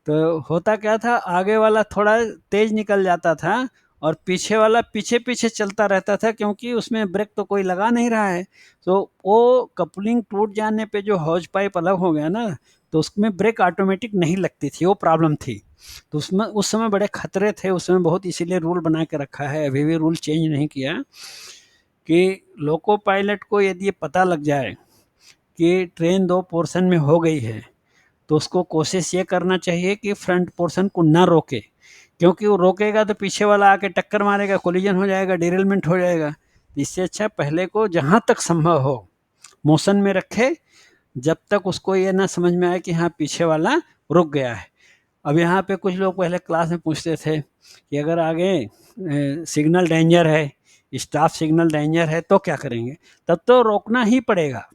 तो होता क्या था, आगे वाला थोड़ा तेज निकल जाता था और पीछे वाला पीछे पीछे चलता रहता था क्योंकि उसमें ब्रेक तो कोई लगा नहीं रहा है। तो वो कपलिंग टूट जाने पे जो हॉज पाइप अलग हो गया ना, तो उसमें ब्रेक ऑटोमेटिक नहीं लगती थी, वो प्रॉब्लम थी। तो उसमें उस समय बड़े खतरे थे, उस समय बहुत, इसीलिए रूल बना के रखा है, अभी भी रूल चेंज नहीं किया कि लोको पायलट को यदि ये पता लग जाए कि ट्रेन 2 पोर्शन में हो गई है तो उसको कोशिश ये करना चाहिए कि फ्रंट पोर्शन को ना रोके, क्योंकि वो रोकेगा तो पीछे वाला आके टक्कर मारेगा, कोलिजन हो जाएगा, डिरेलमेंट हो जाएगा। इससे अच्छा पहले को जहाँ तक संभव हो मोशन में रखे, जब तक उसको ये ना समझ में आए कि हाँ पीछे वाला रुक गया है। अब यहाँ पे कुछ लोग पहले क्लास में पूछते थे कि अगर आगे सिग्नल डेंजर है, स्टाफ सिग्नल डेंजर है तो क्या करेंगे? तब तो रोकना ही पड़ेगा।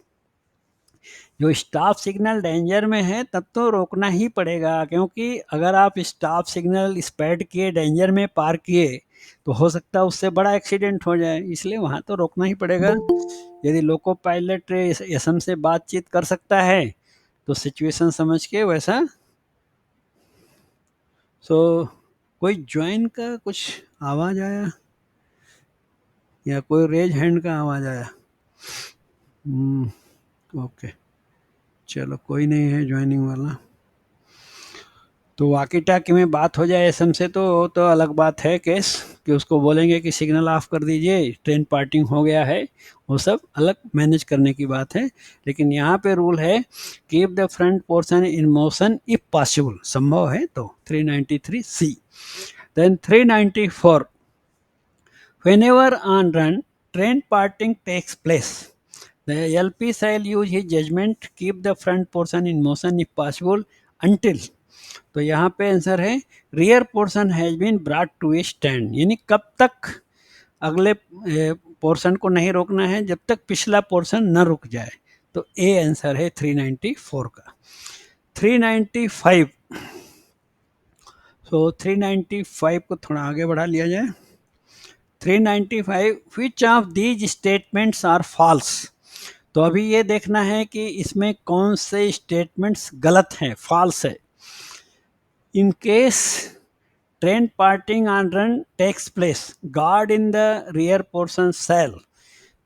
जो स्टाफ सिग्नल डेंजर में है तब तो रोकना ही पड़ेगा, क्योंकि अगर आप स्टाफ सिग्नल स्पैड किए, डेंजर में पार किए, तो हो सकता है उससे बड़ा एक्सीडेंट हो जाए, इसलिए वहाँ तो रोकना ही पड़ेगा। यदि लोको पायलट एसएम से बातचीत कर सकता है तो सिचुएशन समझ के वैसा। सो कोई ज्वाइन का कुछ आवाज़ आया या कोई रेज हैंड का आवाज़ आया? ओके, चलो कोई नहीं है ज्वाइनिंग वाला। तो वाकी टाकी में बात हो जाए एसएम से तो अलग बात है केस, कि उसको बोलेंगे कि सिग्नल ऑफ कर दीजिए, ट्रेन पार्टिंग हो गया है, वो सब अलग मैनेज करने की बात है। लेकिन यहाँ पे रूल है, keep the front portion in motion if possible, संभव है तो 393C। Then 394, whenever on run train parting takes place, the LP shall use his judgment, keep the front portion in motion if possible until, तो यहाँ पे answer है rear portion has been brought to a stand, यानी कब तक अगले portion को नहीं रोकना है, जब तक पिछला पोर्शन न रुक जाए। तो ए आंसर है 394 का। 395, सो 395 को थोड़ा आगे बढ़ा लिया जाए। 395, which of these statements are false, तो अभी ये देखना है कि इसमें कौन से स्टेटमेंट्स गलत हैं, फॉल्स है। In case train parting on run takes place, guard in the rear portion shall,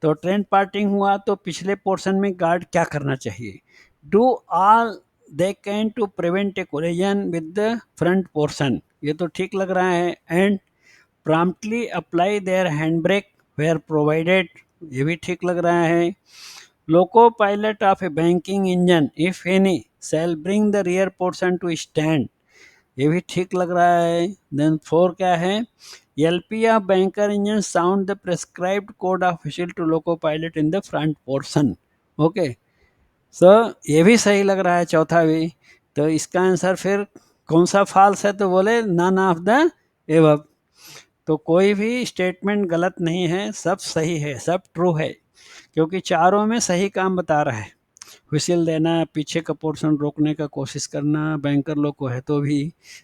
तो ट्रेन पार्टिंग हुआ तो पिछले पोर्शन में गार्ड क्या करना चाहिए? Do all they can to prevent a collision with the front portion, ये तो ठीक लग रहा है। And promptly apply their hand brake where provided, ये भी ठीक लग रहा है। Loco pilot of a banking engine if any shall bring the rear portion to stand, ये भी ठीक लग रहा है। देन 4 क्या है? LP of banker engine sound the prescribed code of whistle to loco pilot in the front portion. Okay, so ये भी सही लग रहा है चौथा भी। तो इसका आंसर फिर कौन सा फॉल्स है? तो बोले नन ऑफ द एबव। तो कोई भी स्टेटमेंट गलत नहीं है, सब सही है, सब ट्रू है, क्योंकि चारों में सही काम बता रहा है। व्हिसिल देना, पीछे का पोर्शन रोकने का कोशिश करना, बैंकर लोग को है तो भी,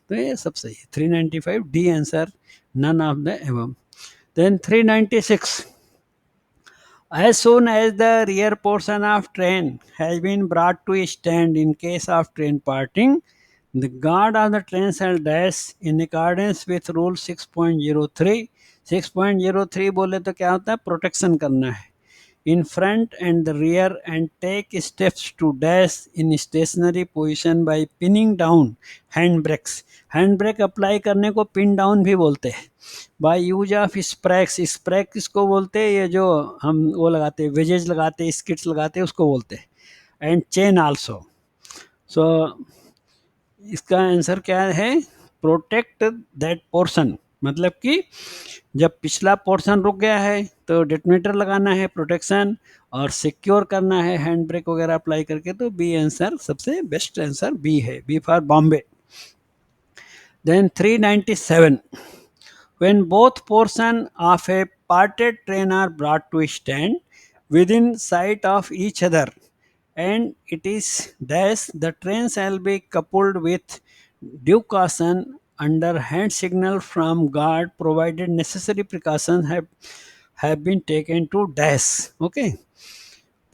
तो ये सब सही है। 395 D answer, none of the above. Then 396, as soon as the rear portion of train has been brought to a stand in case of train parting, the guard of the train shall dash in accordance with rule 6.03। 6.03 बोले तो क्या होता है? Protection करना है in front and the rear and take steps to dash in stationary position by pinning down hand brakes। Hand brake apply करने को pin down भी बोलते हैं। बाय यूज ऑफ स्प्रैक्स, स्प्रैक किसको बोलते हैं? ये जो हम वो लगाते हैं, वेजेज लगाते हैं, स्किट्स लगाते हैं, उसको बोलते हैं। And chain also. सो इसका आंसर क्या है? प्रोटेक्ट दैट पोर्शन, मतलब कि जब पिछला पोर्शन रुक गया है तो डेटोनेटर लगाना है, प्रोटेक्शन, और सिक्योर करना है हैंड ब्रेक वगैरह अप्लाई करके। तो बी आंसर सबसे बेस्ट आंसर बी है, B for Bombay. Then 397, when both portion of a parted train are brought to a stand within sight of each other and it is dash, the train shall be coupled with due caution under hand signal from guard provided necessary precautions have been taken to dash। Okay,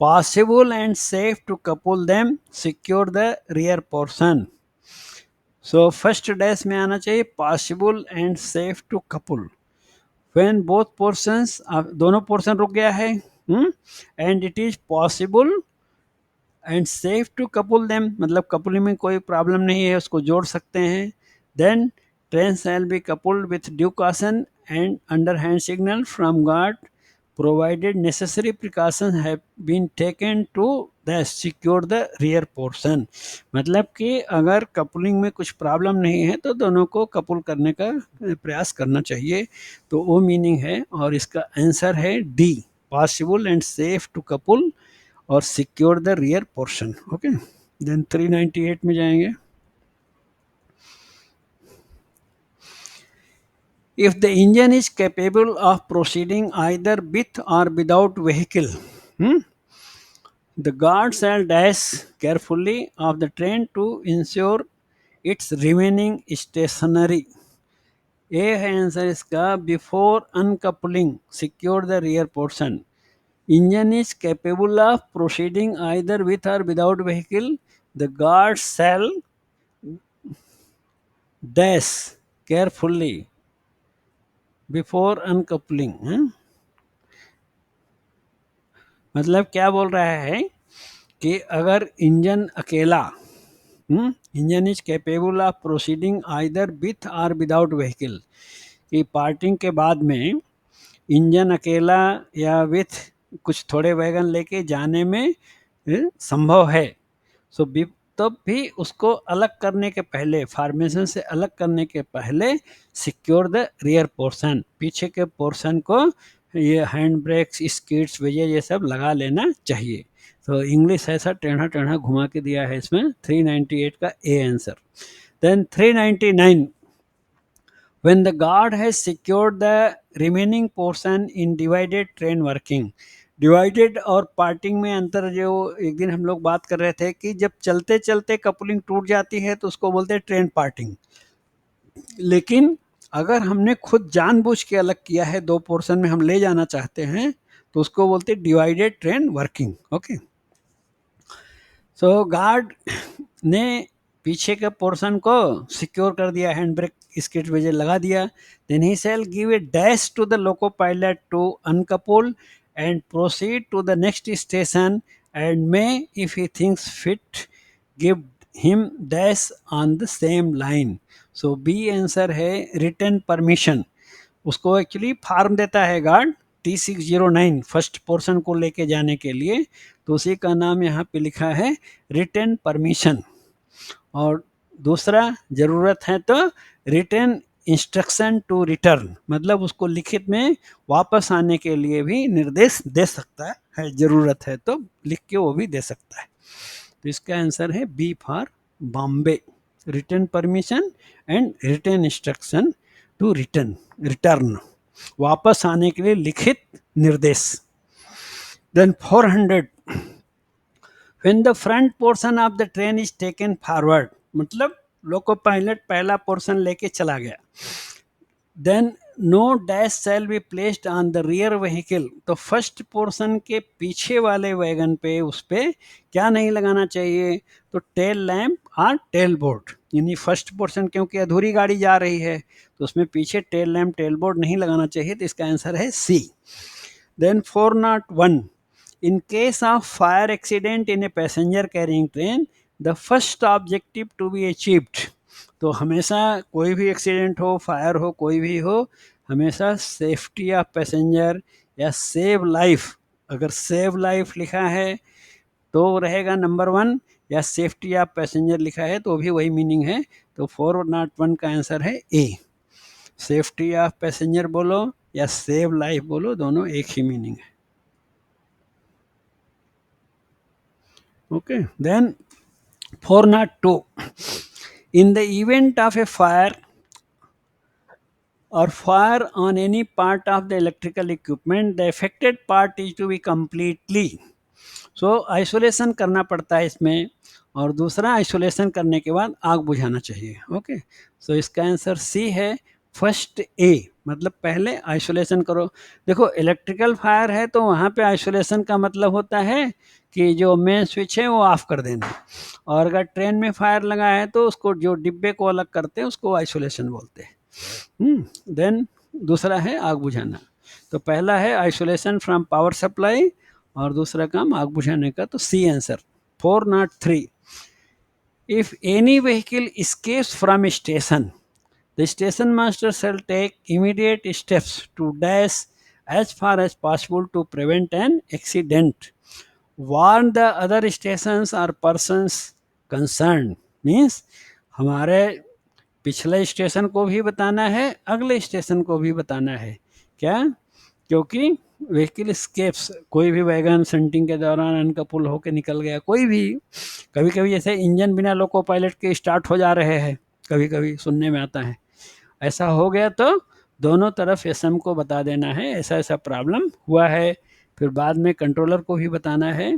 possible and safe to couple them, secure the rear portion। So first dash में आना चाहिए possible and safe to couple when both portions, दोनों portion रुक गया है, and it is possible and safe to couple them, मतलब coupling में कोई प्रॉब्लम नहीं है, उसको जोड़ सकते हैं। Then train shall be coupled with due caution and under hand signal from guard provided necessary precautions have been taken to that secure the rear portion. मतलब कि अगर कपलिंग में कुछ प्रॉब्लम नहीं है तो दोनों को कपल करने का प्रयास करना चाहिए। तो वो मीनिंग है, और इसका आंसर है D, possible and safe to couple और secure the rear portion. Okay, then 398 में जाएंगे। If the engine is capable of proceeding either with or without vehicle, hmm, the guard shall dash carefully of the train to ensure its remaining stationary. A है answer इसका, before uncoupling secure the rear portion. Engine is capable of proceeding either with और without vehicle, the guard shall dash carefully before uncoupling. मतलब क्या बोल रहा है कि अगर इंजन अकेला, engine is capable of proceeding either with और विदाउट व्हीकल, कि पार्टिंग के बाद में इंजन अकेला या विथ कुछ थोड़े वैगन लेके जाने में संभव है। सो तब भी उसको अलग करने के पहले, फॉर्मेशन से अलग करने के पहले सिक्योर द रियर पोर्शन, पीछे के पोर्शन को ये हैंड ब्रेक्स, स्किड्स वजह ये सब लगा लेना चाहिए। तो इंग्लिश ऐसा टेढ़ा टेढ़ा घुमा के दिया है इसमें, 398 का A answer. Then 399, when the guard has secured the remaining portion in divided train working। Divided और पार्टिंग में अंतर, जो एक दिन हम लोग बात कर रहे थे कि जब चलते चलते कपलिंग टूट जाती है तो उसको बोलते हैं ट्रेन पार्टिंग, लेकिन अगर हमने खुद जानबूझ के अलग किया है, दो पोर्शन में हम ले जाना चाहते हैं, तो उसको बोलते हैं डिवाइडेड ट्रेन वर्किंग। ओके, सो गार्ड ने पीछे के पोर्शन को सिक्योर कर दिया, हैंड ब्रेक स्किट वजह लगा दिया। Then he shall give a dash to the loco pilot to uncouple and proceed to the next station, and may if he thinks fit give him dash on the same line. So B answer है return permission. उसको actually form देता है guard T609 first portion को लेके जाने के लिए, तो उसी का नाम यहाँ पे लिखा है रिटर्न परमिशन। और दूसरा ज़रूरत है तो रिटर्न इंस्ट्रक्शन टू रिटर्न, मतलब उसको लिखित में वापस आने के लिए भी निर्देश दे सकता है, ज़रूरत है तो लिख के वो भी दे सकता है। तो इसका आंसर है B for Bombay, return permission and return instruction to return, वापस आने के लिए लिखित निर्देश। Then 400, when the front portion of the train is taken forward, मतलब लोको पायलट पहला पोर्शन लेके चला गया, then no dash shall be placed on the rear vehicle. तो फर्स्ट पोर्शन के पीछे वाले वैगन पे उस पे क्या नहीं लगाना चाहिए, तो टेल लैम्प और टेल बोर्ड। यानी फर्स्ट पोर्शन क्योंकि अधूरी गाड़ी जा रही है तो उसमें पीछे टेल लैम्प टेल बोर्ड नहीं लगाना चाहिए, तो इसका आंसर है C. Then 401, in case of fire accident in a passenger carrying train, the first objective to be achieved। तो हमेशा कोई भी एक्सीडेंट हो, फायर हो, कोई भी हो, हमेशा सेफ्टी ऑफ पैसेंजर या सेव लाइफ, अगर सेव लाइफ लिखा है तो रहेगा नंबर 1, या सेफ्टी ऑफ पैसेंजर लिखा है तो भी वही मीनिंग है। तो 401 का आंसर है ए। सेफ्टी ऑफ पैसेंजर बोलो या सेव लाइफ बोलो, दोनों एक ही मीनिंग है। Okay, then 402, in the event of a fire or fire on any part of the electrical equipment, the affected part is to be completely, so isolation करना पड़ता है इसमें, और दूसरा आइसोलेशन करने के बाद आग बुझाना चाहिए। ओके, सो इसका आंसर सी है फर्स्ट ए, मतलब पहले आइसोलेशन करो। देखो इलेक्ट्रिकल फायर है तो वहाँ पे आइसोलेशन का मतलब होता है कि जो मेन स्विच है वो ऑफ कर देना, और अगर ट्रेन में फायर लगा है तो उसको जो डिब्बे को अलग करते हैं उसको आइसोलेशन बोलते हैं। देन दूसरा है आग बुझाना। तो पहला है आइसोलेशन फ्रॉम पावर सप्लाई और दूसरा काम आग बुझाने का, तो C answer. 403, if any vehicle escapes from a station, the station master shall take immediate steps to dash as far as possible to prevent an accident। Warn the other stations और persons concern, means हमारे पिछले station को भी बताना है, अगले station को भी बताना है। क्या? क्योंकि व्हीकल स्केप्स, कोई भी वैगन सेंटिंग के दौरान अनकपुल होकर निकल गया, कोई भी, कभी कभी जैसे इंजन बिना लोको पायलट के स्टार्ट हो जा रहे हैं, कभी कभी सुनने में आता है, ऐसा हो गया तो दोनों तरफ एसएम को बता देना है ऐसा ऐसा प्रॉब्लम हुआ है। फिर बाद में कंट्रोलर को भी बताना है।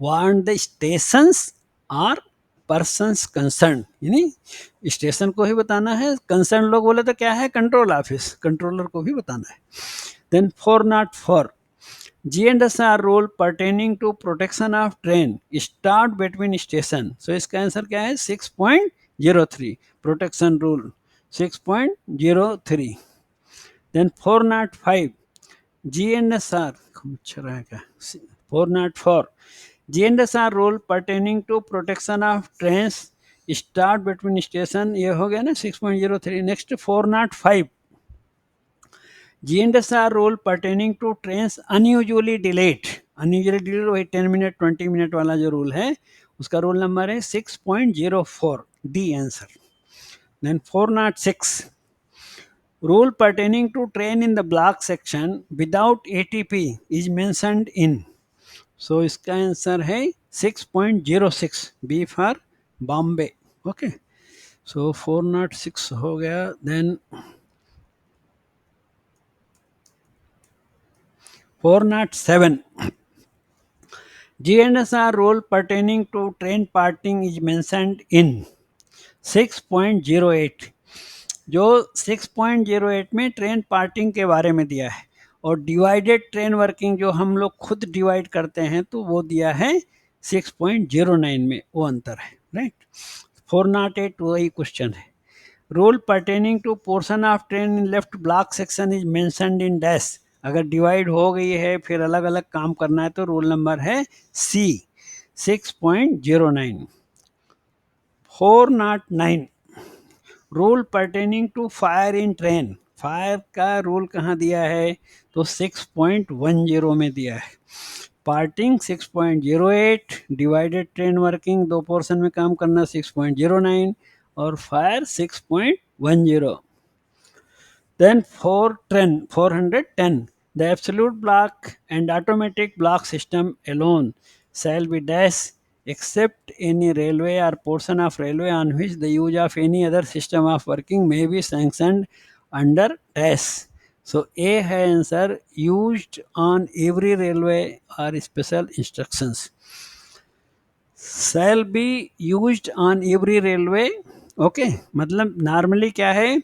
वार्न द स्टेशंस और पर्सन्स कंसर्न, यानी स्टेशन को ही बताना है, कंसर्न लोग बोले तो क्या है, कंट्रोल ऑफिस, कंट्रोलर को भी बताना है। Then 404 GNSR rule pertaining to protection of train start between station, so इसका आंसर क्या है 6.03 प्रोटेक्शन रूल 6.03। देन 405 GNSR, अच्छा रहेगा 404 GNSR rule pertaining to protection of trains start between station, ये हो गया ना 6.03। Next 405 GNSR rule pertaining to trains unusually delayed, unusually delayed वही 10 मिनट 20 मिनट वाला जो रूल है उसका रूल नंबर है 6.04, D answer. Then 406 rule pertaining to train in the block section without ATP is mentioned in, so इसका answer है 6.06, B for Bombay. Okay, so 406 हो गया। Then 407 GNSR rule pertaining to train parting is mentioned in 6.08, जो 6.08 में train parting के बारे में दिया है, और डिवाइडेड ट्रेन वर्किंग जो हम लोग खुद डिवाइड करते हैं तो वो दिया है 6.09 में, वो अंतर है, राइट। 408 वही क्वेश्चन है। Rule pertaining to portion of train in left block section is mentioned in dash, अगर डिवाइड हो गई है फिर अलग अलग काम करना है तो रूल नंबर है C 6.09। 409 rule pertaining to fire in train, fire का रूल कहाँ दिया है तो 6.10 में दिया है। पार्टिंग 6.08, डिवाइडेड ट्रेन वर्किंग दो पोर्शन में काम करना 6.09, और fire 6.10। Then 410 the absolute block and automatic block system alone shall be dash except any railway or portion of railway on which the use of any other system of working may be sanctioned under dash, so A है answer, used on every railway or special instructions, shall be used on every railway। Okay, मतलब normally क्या है,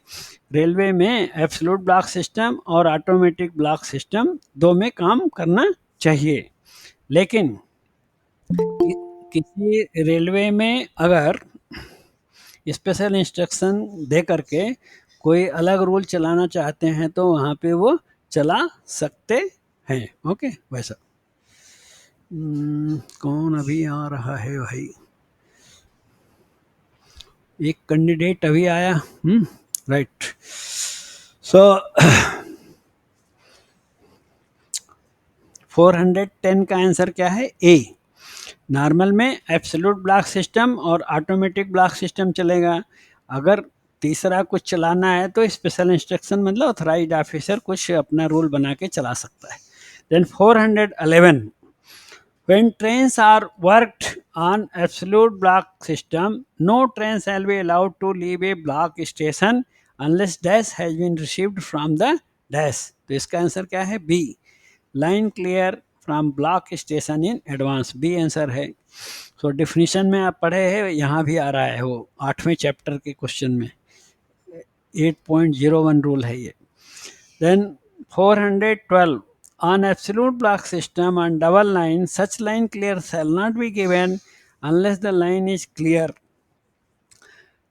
railway में absolute block system और automatic block system दो में काम करना चाहिए, लेकिन किसी रेलवे में अगर स्पेशल इंस्ट्रक्शन दे करके कोई अलग रूल चलाना चाहते हैं तो वहाँ पे वो चला सकते हैं। ओके, वैसा कौन अभी आ रहा है भाई, एक कैंडिडेट अभी आया, राइट। सो 410 का आंसर क्या है, ए। नॉर्मल में एब्सोल्यूट ब्लॉक सिस्टम और ऑटोमेटिक ब्लॉक सिस्टम चलेगा, अगर तीसरा कुछ चलाना है तो स्पेशल इंस्ट्रक्शन मतलब ऑथराइज्ड ऑफिसर कुछ अपना रूल बना के चला सकता है। Then 411 when trains are worked on absolute block system, no train shall be allowed to leave a block station unless dash has been received from the dash, तो इसका आंसर क्या है, B, line clear from block station in advance, B answer है। So definition में आप पढ़े हैं, यहाँ भी आ रहा है वो 8वें चैप्टर के क्वेश्चन में 8.01 रूल है ये। Then 412 on absolute block system on double line, such line clear shall not be given unless the line is clear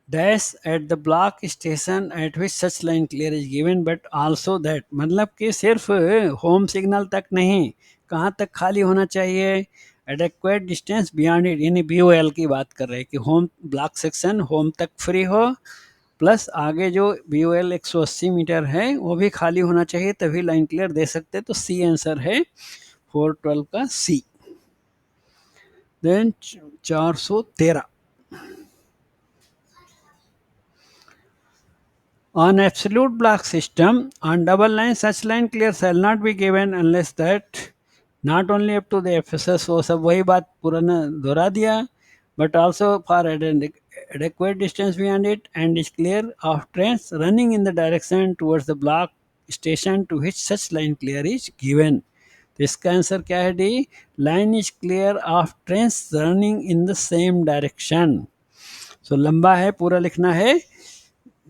dash at the block station at which such line clear is given but also that, मतलब कि सिर्फ home signal तक नहीं, कहाँ तक खाली होना चाहिए, एडेक्वेट डिस्टेंस बियॉन्ड इट, यानी BOL की बात कर रहे हैं कि होम ब्लॉक सेक्शन होम तक फ्री हो, प्लस आगे जो BOL 180 मीटर है वो भी खाली होना चाहिए, तभी लाइन क्लियर दे सकते, तो सी आंसर है 412 का C. Then 413, on absolute block system, on double line, such line clear shall not be given unless that not only up to the FSS, वो सब वही बात पुराना दोहरा दिया, but also for adequate distance beyond it and is clear of trains running in the direction towards the block station to which such line clear is given. तो इसका answer क्या है D, line is clear of trains running in the same direction. So लंबा है, पूरा लिखना है.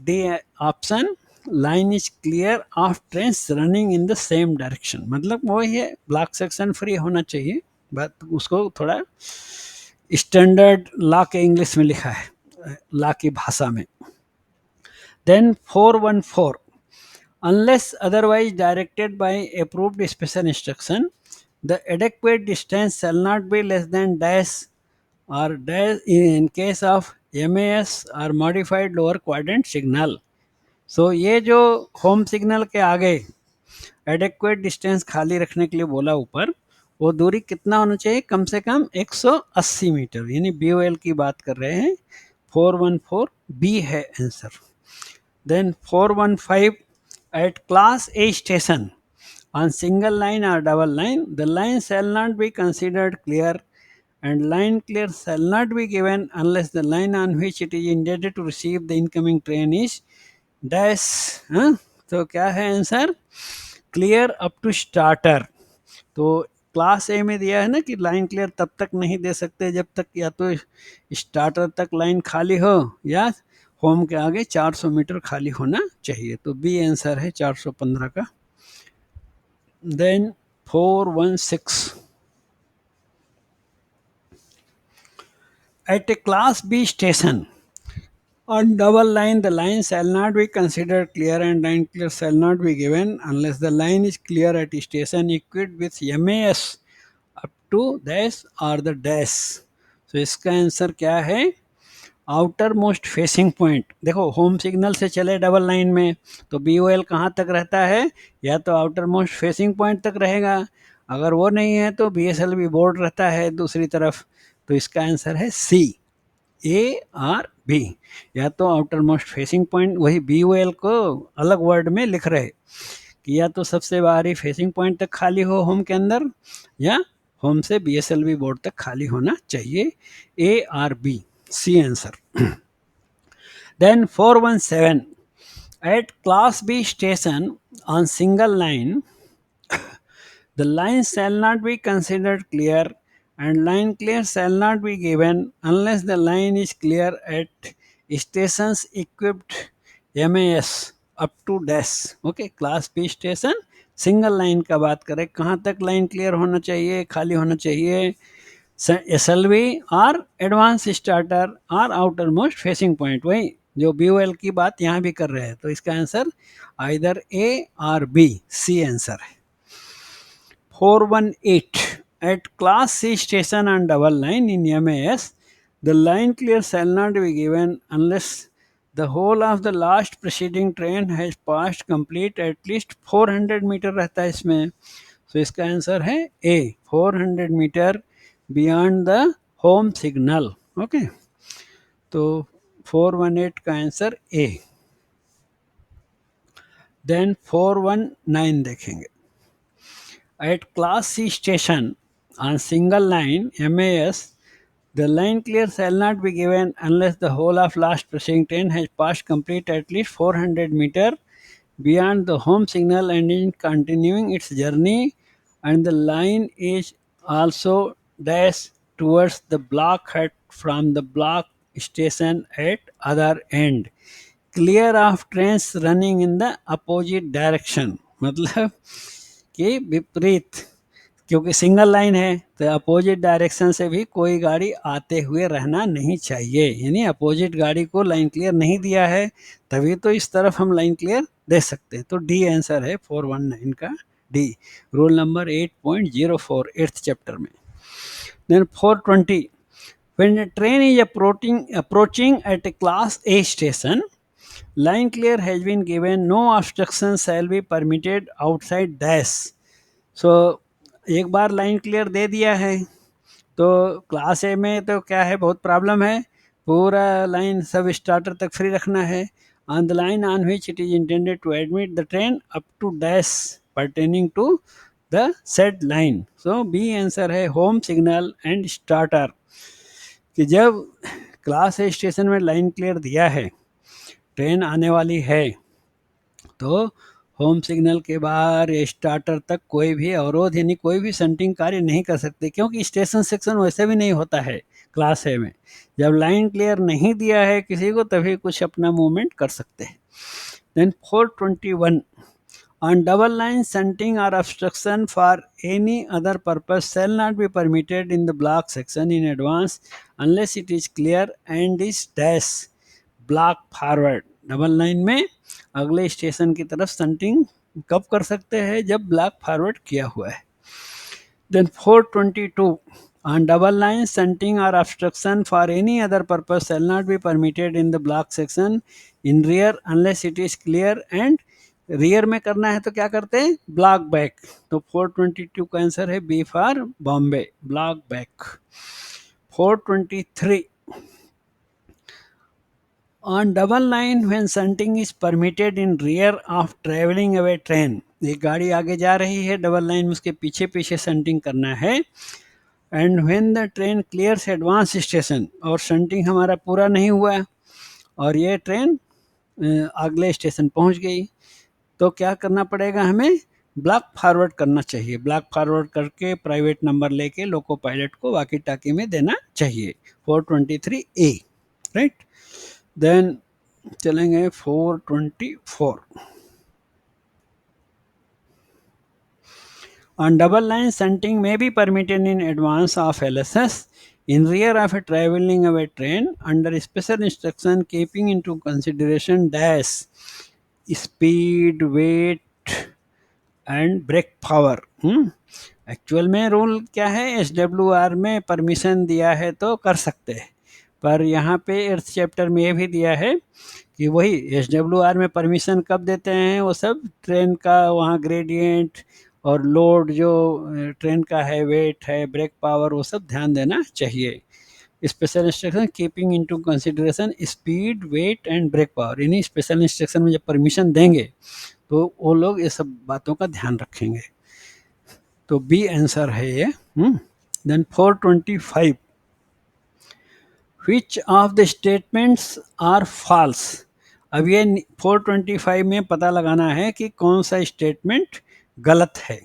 D option, line is clear of trains running in the same direction, मतलब वही है, ब्लॉक सेक्शन फ्री होना चाहिए, बात उसको थोड़ा स्टैंडर्ड लॉ के इंग्लिश में लिखा है, लॉ की भाषा में. Then 414, unless otherwise directed by approved special instruction, the adequate distance shall not be less than dash or dash in case of MAS or modified lower quadrant signal. So ये जो home signal के आगे adequate distance खाली रखने के लिए बोला ऊपर, वो दूरी कितना होना चाहिए, कम से कम 180 मीटर, यानी BOL की बात कर रहे हैं. 414 बी है answer. Then 415, at class A station on single line or double line, the line shall not be considered clear and line clear shall not be given unless the line on which it is intended to receive the incoming train is dash. तो क्या है answer, clear up to starter. तो class A में दिया है ना कि line clear तब तक नहीं दे सकते जब तक या तो स्टार्टर तक लाइन खाली हो या होम के आगे 400 मीटर खाली होना चाहिए. तो बी आंसर है 415 का. Then 416, at a class B station on double line, the line shall not be considered clear and line clear shall not be given unless the line is clear at station equipped with MAS up to dash or the dash. So इसका answer क्या है, outer most facing point. देखो home signal से चले double line में तो BOL कहाँ तक रहता है, या तो आउटर मोस्ट फेसिंग पॉइंट तक रहेगा, अगर वो नहीं है तो BSLV बोर्ड रहता है दूसरी तरफ. तो इसका आंसर है सी, ए आर बी, या तो आउटर मोस्ट फेसिंग पॉइंट, वही BOL को अलग वर्ड में लिख रहे कि या तो सबसे बाहरी फेसिंग पॉइंट तक खाली हो होम के अंदर, या होम से BSLV बोर्ड तक खाली होना चाहिए. A or B, C answer. Then 417, at class B station on single line, the line shall not be considered clear and line clear shall not be given unless the line is clear at stations equipped MAS up to dash. Okay, class B station single line का बात करें, कहाँ तक line clear होना चाहिए, खाली होना चाहिए, SLV और एडवांस स्टार्टर और आउटर मोस्ट फेसिंग पॉइंट, वही जो BOL की बात यहाँ भी कर रहे हैं. तो इसका answer either A or B, C answer है. 418, at class C station on double line in MAS, the line clear shall not be given unless the whole of the last preceding train has passed complete at least 400 metre रहता है इसमें. तो इसका answer है A, 400 metre beyond the home signal. Okay, तो 418 का answer ए. Then 419 देखेंगे. At class C station on single line MAS, the line clear shall not be given unless the whole of last preceding train has passed complete at least 400 meter beyond the home signal and is continuing its journey, and the line is also dashed towards the block head from the block station at other end, clear of trains running in the opposite direction. मतलब कि विपरीत, क्योंकि single line है तो opposite direction से भी कोई गाड़ी आते हुए रहना नहीं चाहिए, यानी अपोजिट गाड़ी को लाइन क्लियर नहीं दिया है तभी तो इस तरफ हम लाइन क्लियर दे सकते हैं. तो डी आंसर है 419 का, D, rule number 8.04 8th chapter में. Then 420, when a train is approaching at a class A station, line clear has been given, no obstruction shall be permitted outside dash. सो एक बार line clear दे दिया है तो class A में तो क्या है, बहुत प्रॉब्लम है, पूरा लाइन सब स्टार्टर तक फ्री रखना है। On the line on which it is intended to admit the train up to dash pertaining to the said line. So B answer है होम सिग्नल एंड स्टार्टर, कि जब class A station में line clear दिया है, train आने वाली है, तो होम सिग्नल के बाहर या स्टार्टर तक कोई भी अवरोध यानी कोई भी संटिंग कार्य नहीं कर सकते, क्योंकि स्टेशन सेक्शन वैसे भी नहीं होता है क्लास ए में। जब लाइन क्लियर नहीं दिया है किसी को तभी कुछ अपना मूवमेंट कर सकते हैं। Then 421, on double line shunting or obstruction for any other purpose shall not be permitted in the block section in advance unless it is clear and is dash block forward। Double line में अगले station की तरफ shunting कब कर सकते हैं, जब block forward किया हुआ है। Then 422, on double line shunting or obstruction for any other purpose shall not be permitted in the block section in rear unless it is clear and rear में करना है तो क्या करते हैं, ब्लॉक बैक। तो 422 का आंसर है B for Bombay, block back. 423, on double line when shunting is permitted in rear of traveling away train, एक गाड़ी आगे जा रही है डबल लाइन में, उसके पीछे पीछे शंटिंग करना है। And when the train clears advance station, और शंटिंग हमारा पूरा नहीं हुआ और ये ट्रेन अगले स्टेशन पहुंच गई, तो क्या करना पड़ेगा, हमें ब्लॉक फॉरवर्ड करना चाहिए। ब्लॉक फॉरवर्ड करके प्राइवेट नंबर लेके लोको पायलट को वाकी टाकी में देना चाहिए। 423 ए, राइट। देन चलेंगे 424, on double line shunting may be permitted in advance of LSS in rear of a traveling away train under special instruction keeping into consideration dash speed, weight and brake power. Actual में rule क्या है, SWR में permission दिया है तो कर सकते हैं, पर यहाँ पे एर्थ चैप्टर में ये भी दिया है कि वही SWR में परमिशन कब देते हैं, वो सब ट्रेन का वहाँ ग्रेडियंट और लोड जो ट्रेन का है, वेट है, ब्रेक पावर, वो सब ध्यान देना चाहिए। Special instruction keeping into consideration speed, weight and brake power, इन्हीं स्पेशल इंस्ट्रक्शन में जब परमिशन देंगे तो वो लोग ये सब बातों का ध्यान रखेंगे। तो बी आंसर है ये। Then 425, which of the statements are false. अब ये 425 में पता लगाना है कि कौन सा स्टेटमेंट गलत है।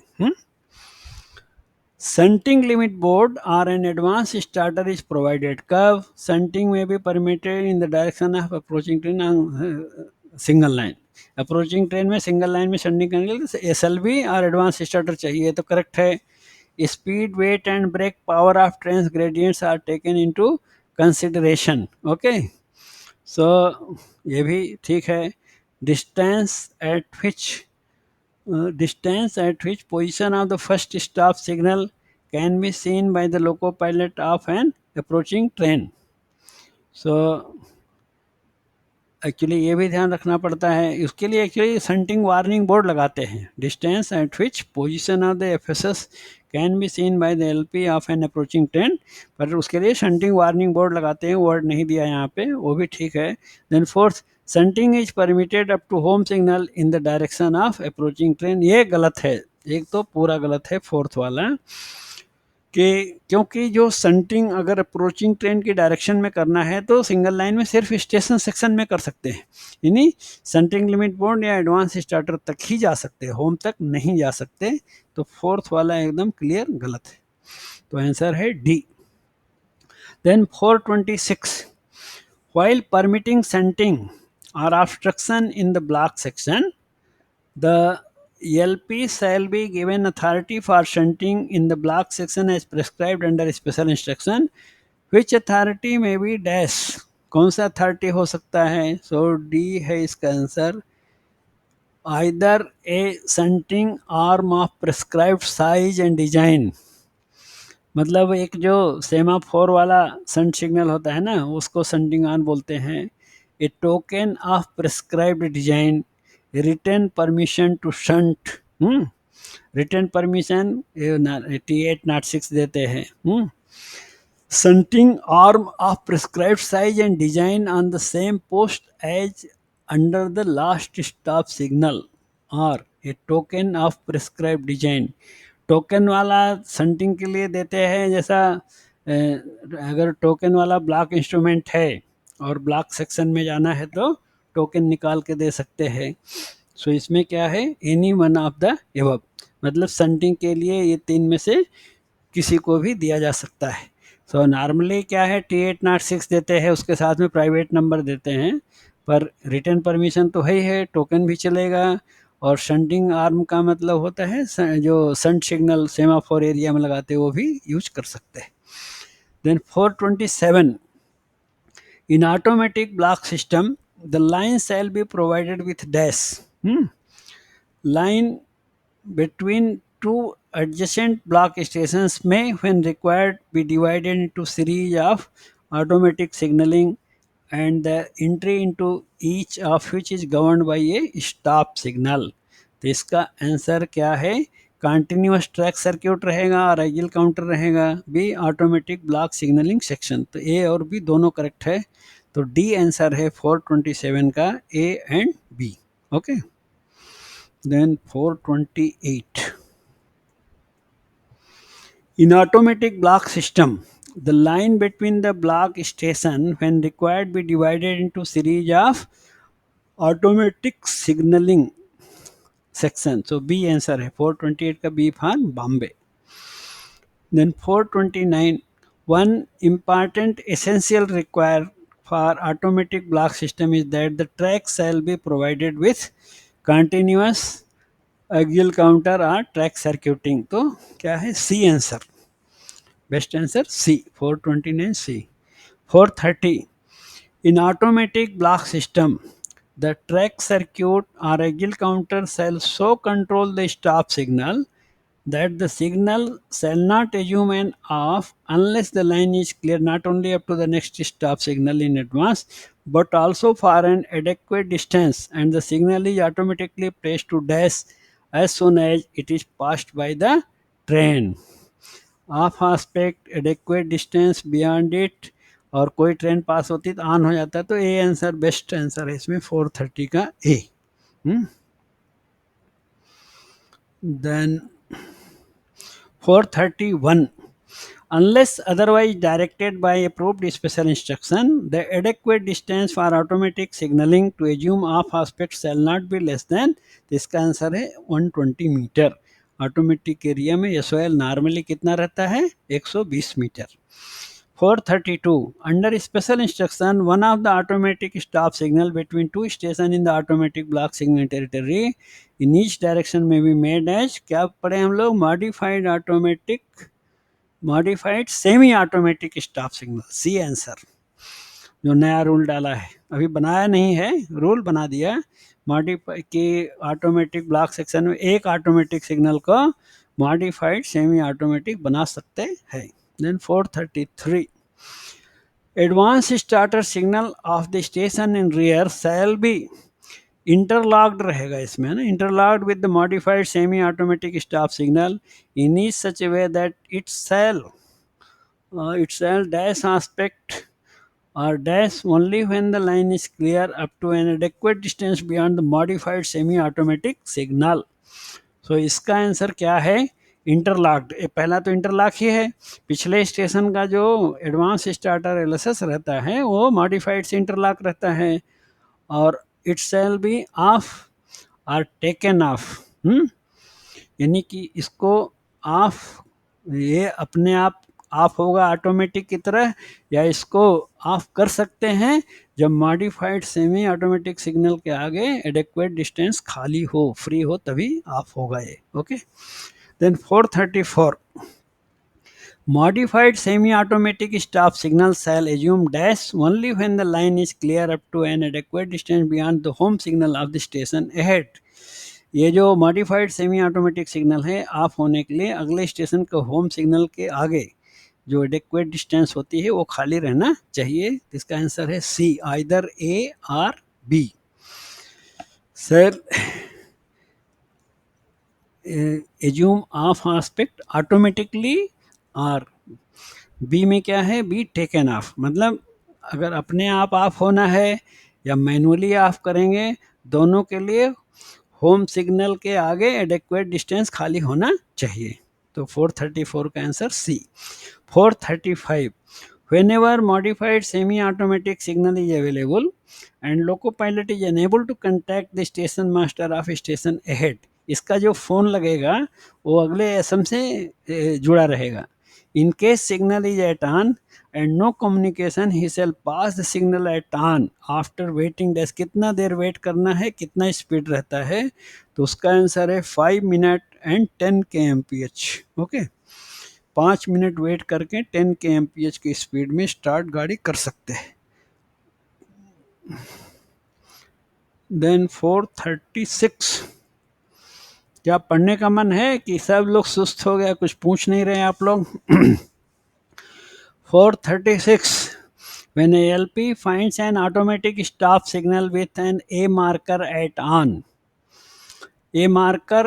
Shunting limit board or an advanced starter is provided। कब shunting may be permitted in the direction of approaching train on single line। Approaching train में सिंगल लाइन में शंटिंग करने के लिए SLB और एडवांस स्टार्टर चाहिए, तो करेक्ट है। Speed, weight and brake power of train gradients are taken into consideration. Okay, so ये भी ठीक है। Distance at which position of the first stop signal can be seen by the loco pilot of an approaching train। So actually ये भी ध्यान रखना पड़ता है, उसके लिए एक्चुअली शंटिंग वार्निंग बोर्ड लगाते हैं। Distance eight which position of the FSS can be seen by the LP of N approaching train, पर उसके लिए शंटिंग वार्निंग बोर्ड लगाते हैं, वर्ड नहीं दिया यहाँ पे, वो भी ठीक है। Then fourth, shunting is permitted up to home signal in the direction of approaching train, ये गलत है, एक तो पूरा गलत है फोर्थ वाला, कि क्योंकि जो शंटिंग अगर अप्रोचिंग ट्रेन की डायरेक्शन में करना है तो सिंगल लाइन में सिर्फ स्टेशन सेक्शन में कर सकते हैं, यानी शंटिंग लिमिट बोर्ड या एडवांस स्टार्टर तक ही जा सकते हैं, होम तक नहीं जा सकते। तो फोर्थ वाला एकदम क्लियर गलत है, तो आंसर है D. Then 426, while permitting shunting और obstruction in the block section the LP shall be given authority for shunting in the block section as prescribed under special instruction, which authority may be dash। कौन सा authority हो सकता है, सो D है इसका answer. either a shunting arm of prescribed size and design, मतलब एक जो सेमाफोर वाला शंट सिग्नल होता है ना, उसको शंटिंग आर्म बोलते हैं। A token of prescribed design, return permission to shunt, return permission T806 देते हैं. Shunting arm of prescribed size and design on the same post as under the last stop signal or a token of prescribed design. Token वाला shunting के लिए देते हैं, जैसा अगर token वाला ब्लॉक इंस्ट्रूमेंट है और ब्लॉक सेक्शन में जाना है तो टोकन निकाल के दे सकते हैं. सो इसमें क्या है, any one of the above, मतलब शंटिंग के लिए ये तीन में से किसी को भी दिया जा सकता है. सो नॉर्मली क्या है, T806 देते हैं, उसके साथ में प्राइवेट नंबर देते हैं, पर रिटर्न परमिशन तो है, टोकन भी चलेगा. और शंटिंग आर्म का मतलब होता है जो शंट सिग्नल सेमाफोर एरिया में लगाते हैं वो भी यूज कर सकते हैं. Then 427, in automatic block system the line shall be provided with dash. Line between two adjacent block stations may, when required, be divided into series of automatic signaling, and the entry into each of which is governed by a stop signal. तो इसका answer क्या है, continuous track circuit रहेगा और axle counter रहेगा. B automatic block signalling section. तो A or B दोनों correct है, तो डी आंसर है 427 का, A and B. Okay. Then 428. In automatic block system, the line between the block station, when required, be divided into series of automatic signaling section. So B answer है 428 का, B for Bombay. Then 429, one important essential required for automatic block system is that the track shall be provided with continuous axial counter or track circuiting. तो क्या है, C answer, best answer C, 429 C. 430, in automatic block system the track circuit or axial counter shall so control the stop signal that the signal shall not assume an off unless the line is clear not only up to the next stop signal in advance but also for an adequate distance, and the signal is automatically placed to dash as soon as it is passed by the train. Off aspect, adequate distance, beyond it, और कोई train पास होती तो on हो जाता है. तो A answer best answer है इसमें 430 का A. Then 431, unless otherwise directed by approved special instruction, the adequate distance for automatic signaling to assume off aspect shall not be less than, तो इसका आंसर है 120 मीटर. ऑटोमेटिक एरिया में SOL normally कितना रहता है, 120 metre. 432, under special instruction, one of the automatic stop signal between two stations in the automatic block signal territory in each direction may be made as, क्या पढ़े हम लोग, modified semi automatic stop signal. C answer, जो नया rule डाला है, अभी बनाया नहीं है, रूल बना दिया. मॉडिफाई के ऑटोमेटिक ब्लॉक सेक्शन में एक ऑटोमेटिक सिग्नल को मॉडिफाइड सेमी ऑटोमेटिक बना सकते हैं. Then 433, advance starter signal off the station in rear shall be interlocked रहेगा इसमें, है ना, interlocked with the modified semi automatic stop signal in is such a way that it shall dash aspect or dash only when the line is clear up to an adequate distance beyond the modified semi automatic signal. So इसका answer क्या है, interlocked. पहला तो interlock ही है, पिछले station का जो advance starter LSS रहता है वो मॉडिफाइड से इंटरलॉक रहता है, और इट शैल बी ऑफ और टेकन ऑफ. यानी कि इसको ऑफ, ये अपने आप ऑफ होगा ऑटोमेटिक की तरह, या इसको ऑफ कर सकते हैं जब मॉडिफाइड सेमी ऑटोमेटिक सिग्नल के आगे एडेक्वेट डिस्टेंस खाली हो, फ्री हो, तभी ऑफ होगा ये. Okay. Then 434, modified semi-automatic stop signal shall assume dash only when the line is clear up to an adequate distance beyond the home signal of the station ahead. ये जो modified semi automatic signal है of होने के लिए अगले station के home signal के आगे जो एडेक्वेट डिस्टेंस होती है वो खाली रहना चाहिए. इसका आंसर है सी, either A or B. Sir assume off aspect automatically, और बी में क्या है, बी टेकन ऑफ, मतलब अगर अपने आप ऑफ होना है या मैनुअली ऑफ करेंगे, दोनों के लिए होम सिग्नल के आगे एडेक्वेट डिस्टेंस खाली होना चाहिए। तो 434 का answer C. 435, whenever modified semi-automatic signal is available and loco pilot is unable to contact the station master of station ahead, इसका जो फोन लगेगा वो अगले एसएम से जुड़ा रहेगा। In case signal is at on and no communication, he shall pass the signal at on after waiting days, कितना देर वेट करना है, कितना स्पीड रहता है, तो उसका आंसर है 5 minute and 10 kmph। Okay, 5 minute wait करके 10 kmph की स्पीड में स्टार्ट गाड़ी कर सकते हैं। देन 436, क्या पढ़ने का मन है कि सब लोग सुस्त हो गया, कुछ पूछ नहीं रहे आप लोग? 436, when a LP finds an automatic stop signal with an A marker at on, A marker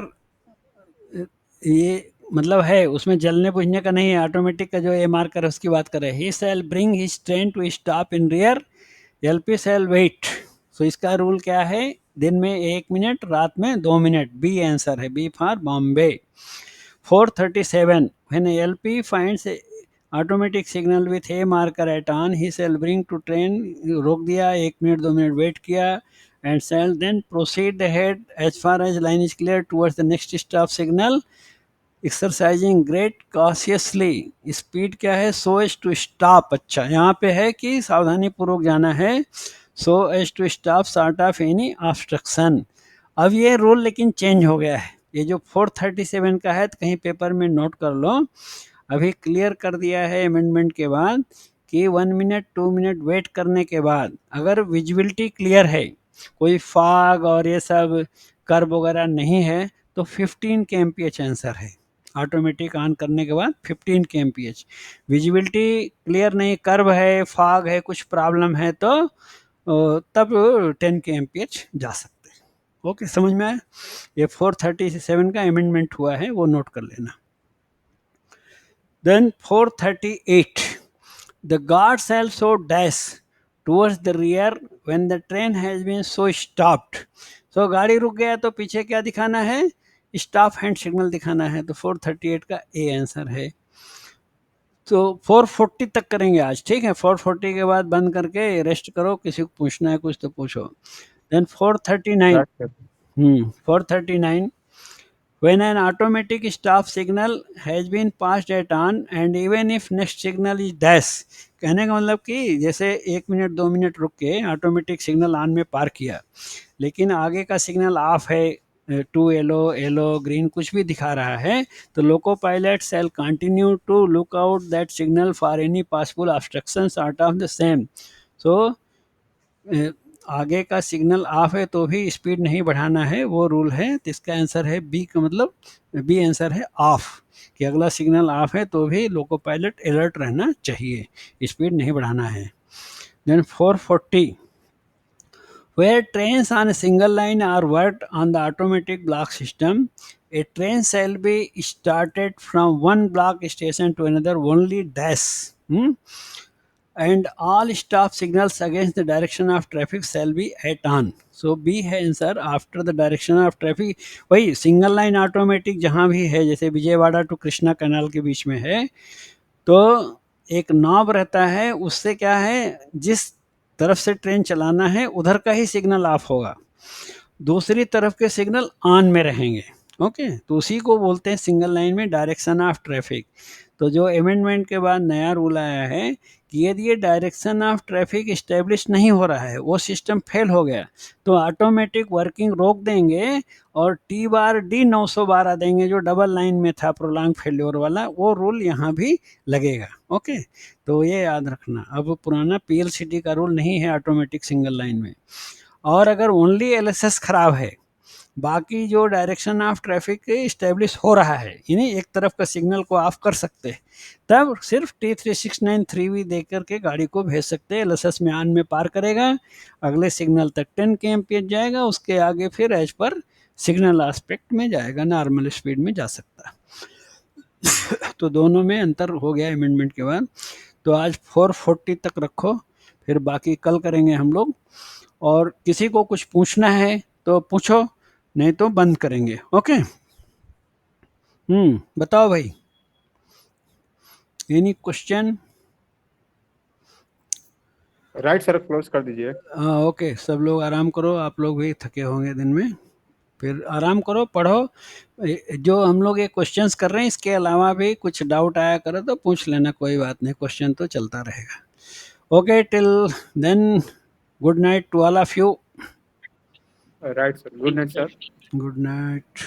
ये मतलब है उसमें जलने बुझने का नहीं है, ऑटोमेटिक का जो ए मार्कर है उसकी बात कर रहे हैं। He shall bring his train to stop in rear, LP shall wait. So इसका रूल क्या है, दिन में 1 मिनट, रात में 2 मिनट, बी आंसर है, B for Bombay. 437, when LP finds automatic signal with a marker at on, he shall bring to train, रोक दिया, 1 मिनट 2 मिनट वेट किया, and shall then proceed head as far as line is clear towards the next stop signal, exercising great cautiously, speed क्या है, so as to stop. अच्छा, यहाँ पे है कि सावधानी पूर्वक जाना है, so as to stop short of any obstruction. अब ये रूल लेकिन चेंज हो गया है, ये जो 437 का है, तो कहीं पेपर में नोट कर लो, अभी क्लियर कर दिया है अमेंडमेंट के बाद कि 1 मिनट 2 मिनट वेट करने के बाद अगर विजिबिलिटी क्लियर है, कोई फॉग और ये सब कर्व वगैरह नहीं है, तो 15 kmph आंसर है। ऑटोमेटिक ऑन करने के बाद 15 kmph, विजिबिलिटी क्लियर नहीं, कर्व है, फॉग है, कुछ प्रॉब्लम है, तो तब 10 kmph जा सकते हैं। ओके, समझ में आया? ये 437 का अमेंडमेंट हुआ है, वो नोट कर लेना। Then 438, the guard shall show dash towards the rear when the train has been so stopped. So गाड़ी रुक गया तो पीछे क्या दिखाना है, स्टॉप हैंड सिग्नल दिखाना है, तो 438 का ए आंसर है। तो 440 तक करेंगे आज, ठीक है? 440 के बाद बंद करके रेस्ट करो, किसी को पूछना है कुछ तो पूछो। Then 439, 439, when an automatic stop signal has been passed at on and even if next signal is dash, कहने का मतलब कि जैसे 1 मिनट 2 मिनट रुक के ऑटोमेटिक सिग्नल ऑन में पार किया, लेकिन आगे का सिग्नल ऑफ है, टू येलो, येलो ग्रीन कुछ भी दिखा रहा है, तो loco pilot shall continue to look out that signal for any possible obstructions out of the same. So आगे का सिग्नल ऑफ है तो भी स्पीड नहीं बढ़ाना है, वो रूल है। तो इसका आंसर है बी का मतलब बी आंसर है ऑफ, कि अगला सिग्नल ऑफ है तो भी लोको पायलट अलर्ट रहना चाहिए, स्पीड नहीं बढ़ाना है। Then 440, where trains on a single line are worked on the automatic block system, a train shall be started from one block station to another only dash, and all stop signals against the direction of traffic shall be at on. So B है answer, after the direction of traffic. वही single line automatic जहाँ भी है, जैसे Vijayawada to Krishna canal के बीच में है, तो एक नॉब रहता है, उससे क्या है, जिस तरफ से ट्रेन चलाना है उधर का ही सिग्नल ऑफ होगा, दूसरी तरफ के सिग्नल ऑन में रहेंगे। ओके, तो उसी को बोलते हैं सिंगल लाइन में डायरेक्शन ऑफ ट्रैफिक। तो जो अमेंडमेंट के बाद नया रूल आया है कि यदि ये डायरेक्शन ऑफ ट्रैफिक इस्टेब्लिश नहीं हो रहा है, वो सिस्टम फेल हो गया, तो ऑटोमेटिक वर्किंग रोक देंगे और टी बार डी 912 देंगे, जो डबल लाइन में था प्रोलॉन्ग फेल्योर वाला, वो रूल यहाँ भी लगेगा। ओके, तो ये याद रखना, अब पुराना पीएलसीटी का रूल नहीं है ऑटोमेटिक सिंगल लाइन में। और अगर ओनली एलएसएस खराब है, बाकी जो डायरेक्शन ऑफ ट्रैफिक इस्टेब्लिश हो रहा है, यानी एक तरफ का सिग्नल को ऑफ कर सकते हैं, तब सिर्फ T3693V दे करके गाड़ी को भेज सकते हैं, एलएसएस में ऑन में पार करेगा, अगले सिग्नल तक 10 kmph जाएगा, उसके आगे फिर एज पर सिग्नल एस्पेक्ट में जाएगा, नॉर्मल स्पीड में जा सकता है। तो दोनों में अंतर हो गया अमेंडमेंट के बाद। तो आज 440 तक रखो, फिर बाकी कल करेंगे हम लोग। और किसी को कुछ पूछना है तो पूछो, नहीं तो बंद करेंगे। ओके, बताओ भाई, any question? Right sir, close कर दीजिए। हाँ ओके, सब लोग आराम करो, आप लोग भी थके होंगे दिन में, फिर आराम करो, पढ़ो। जो हम लोग ये क्वेश्चंस कर रहे हैं, इसके अलावा भी कुछ डाउट आया करो तो पूछ लेना, कोई बात नहीं, क्वेश्चन तो चलता रहेगा। Okay, till then, good night to all of you. Right sir, good night sir. Good night.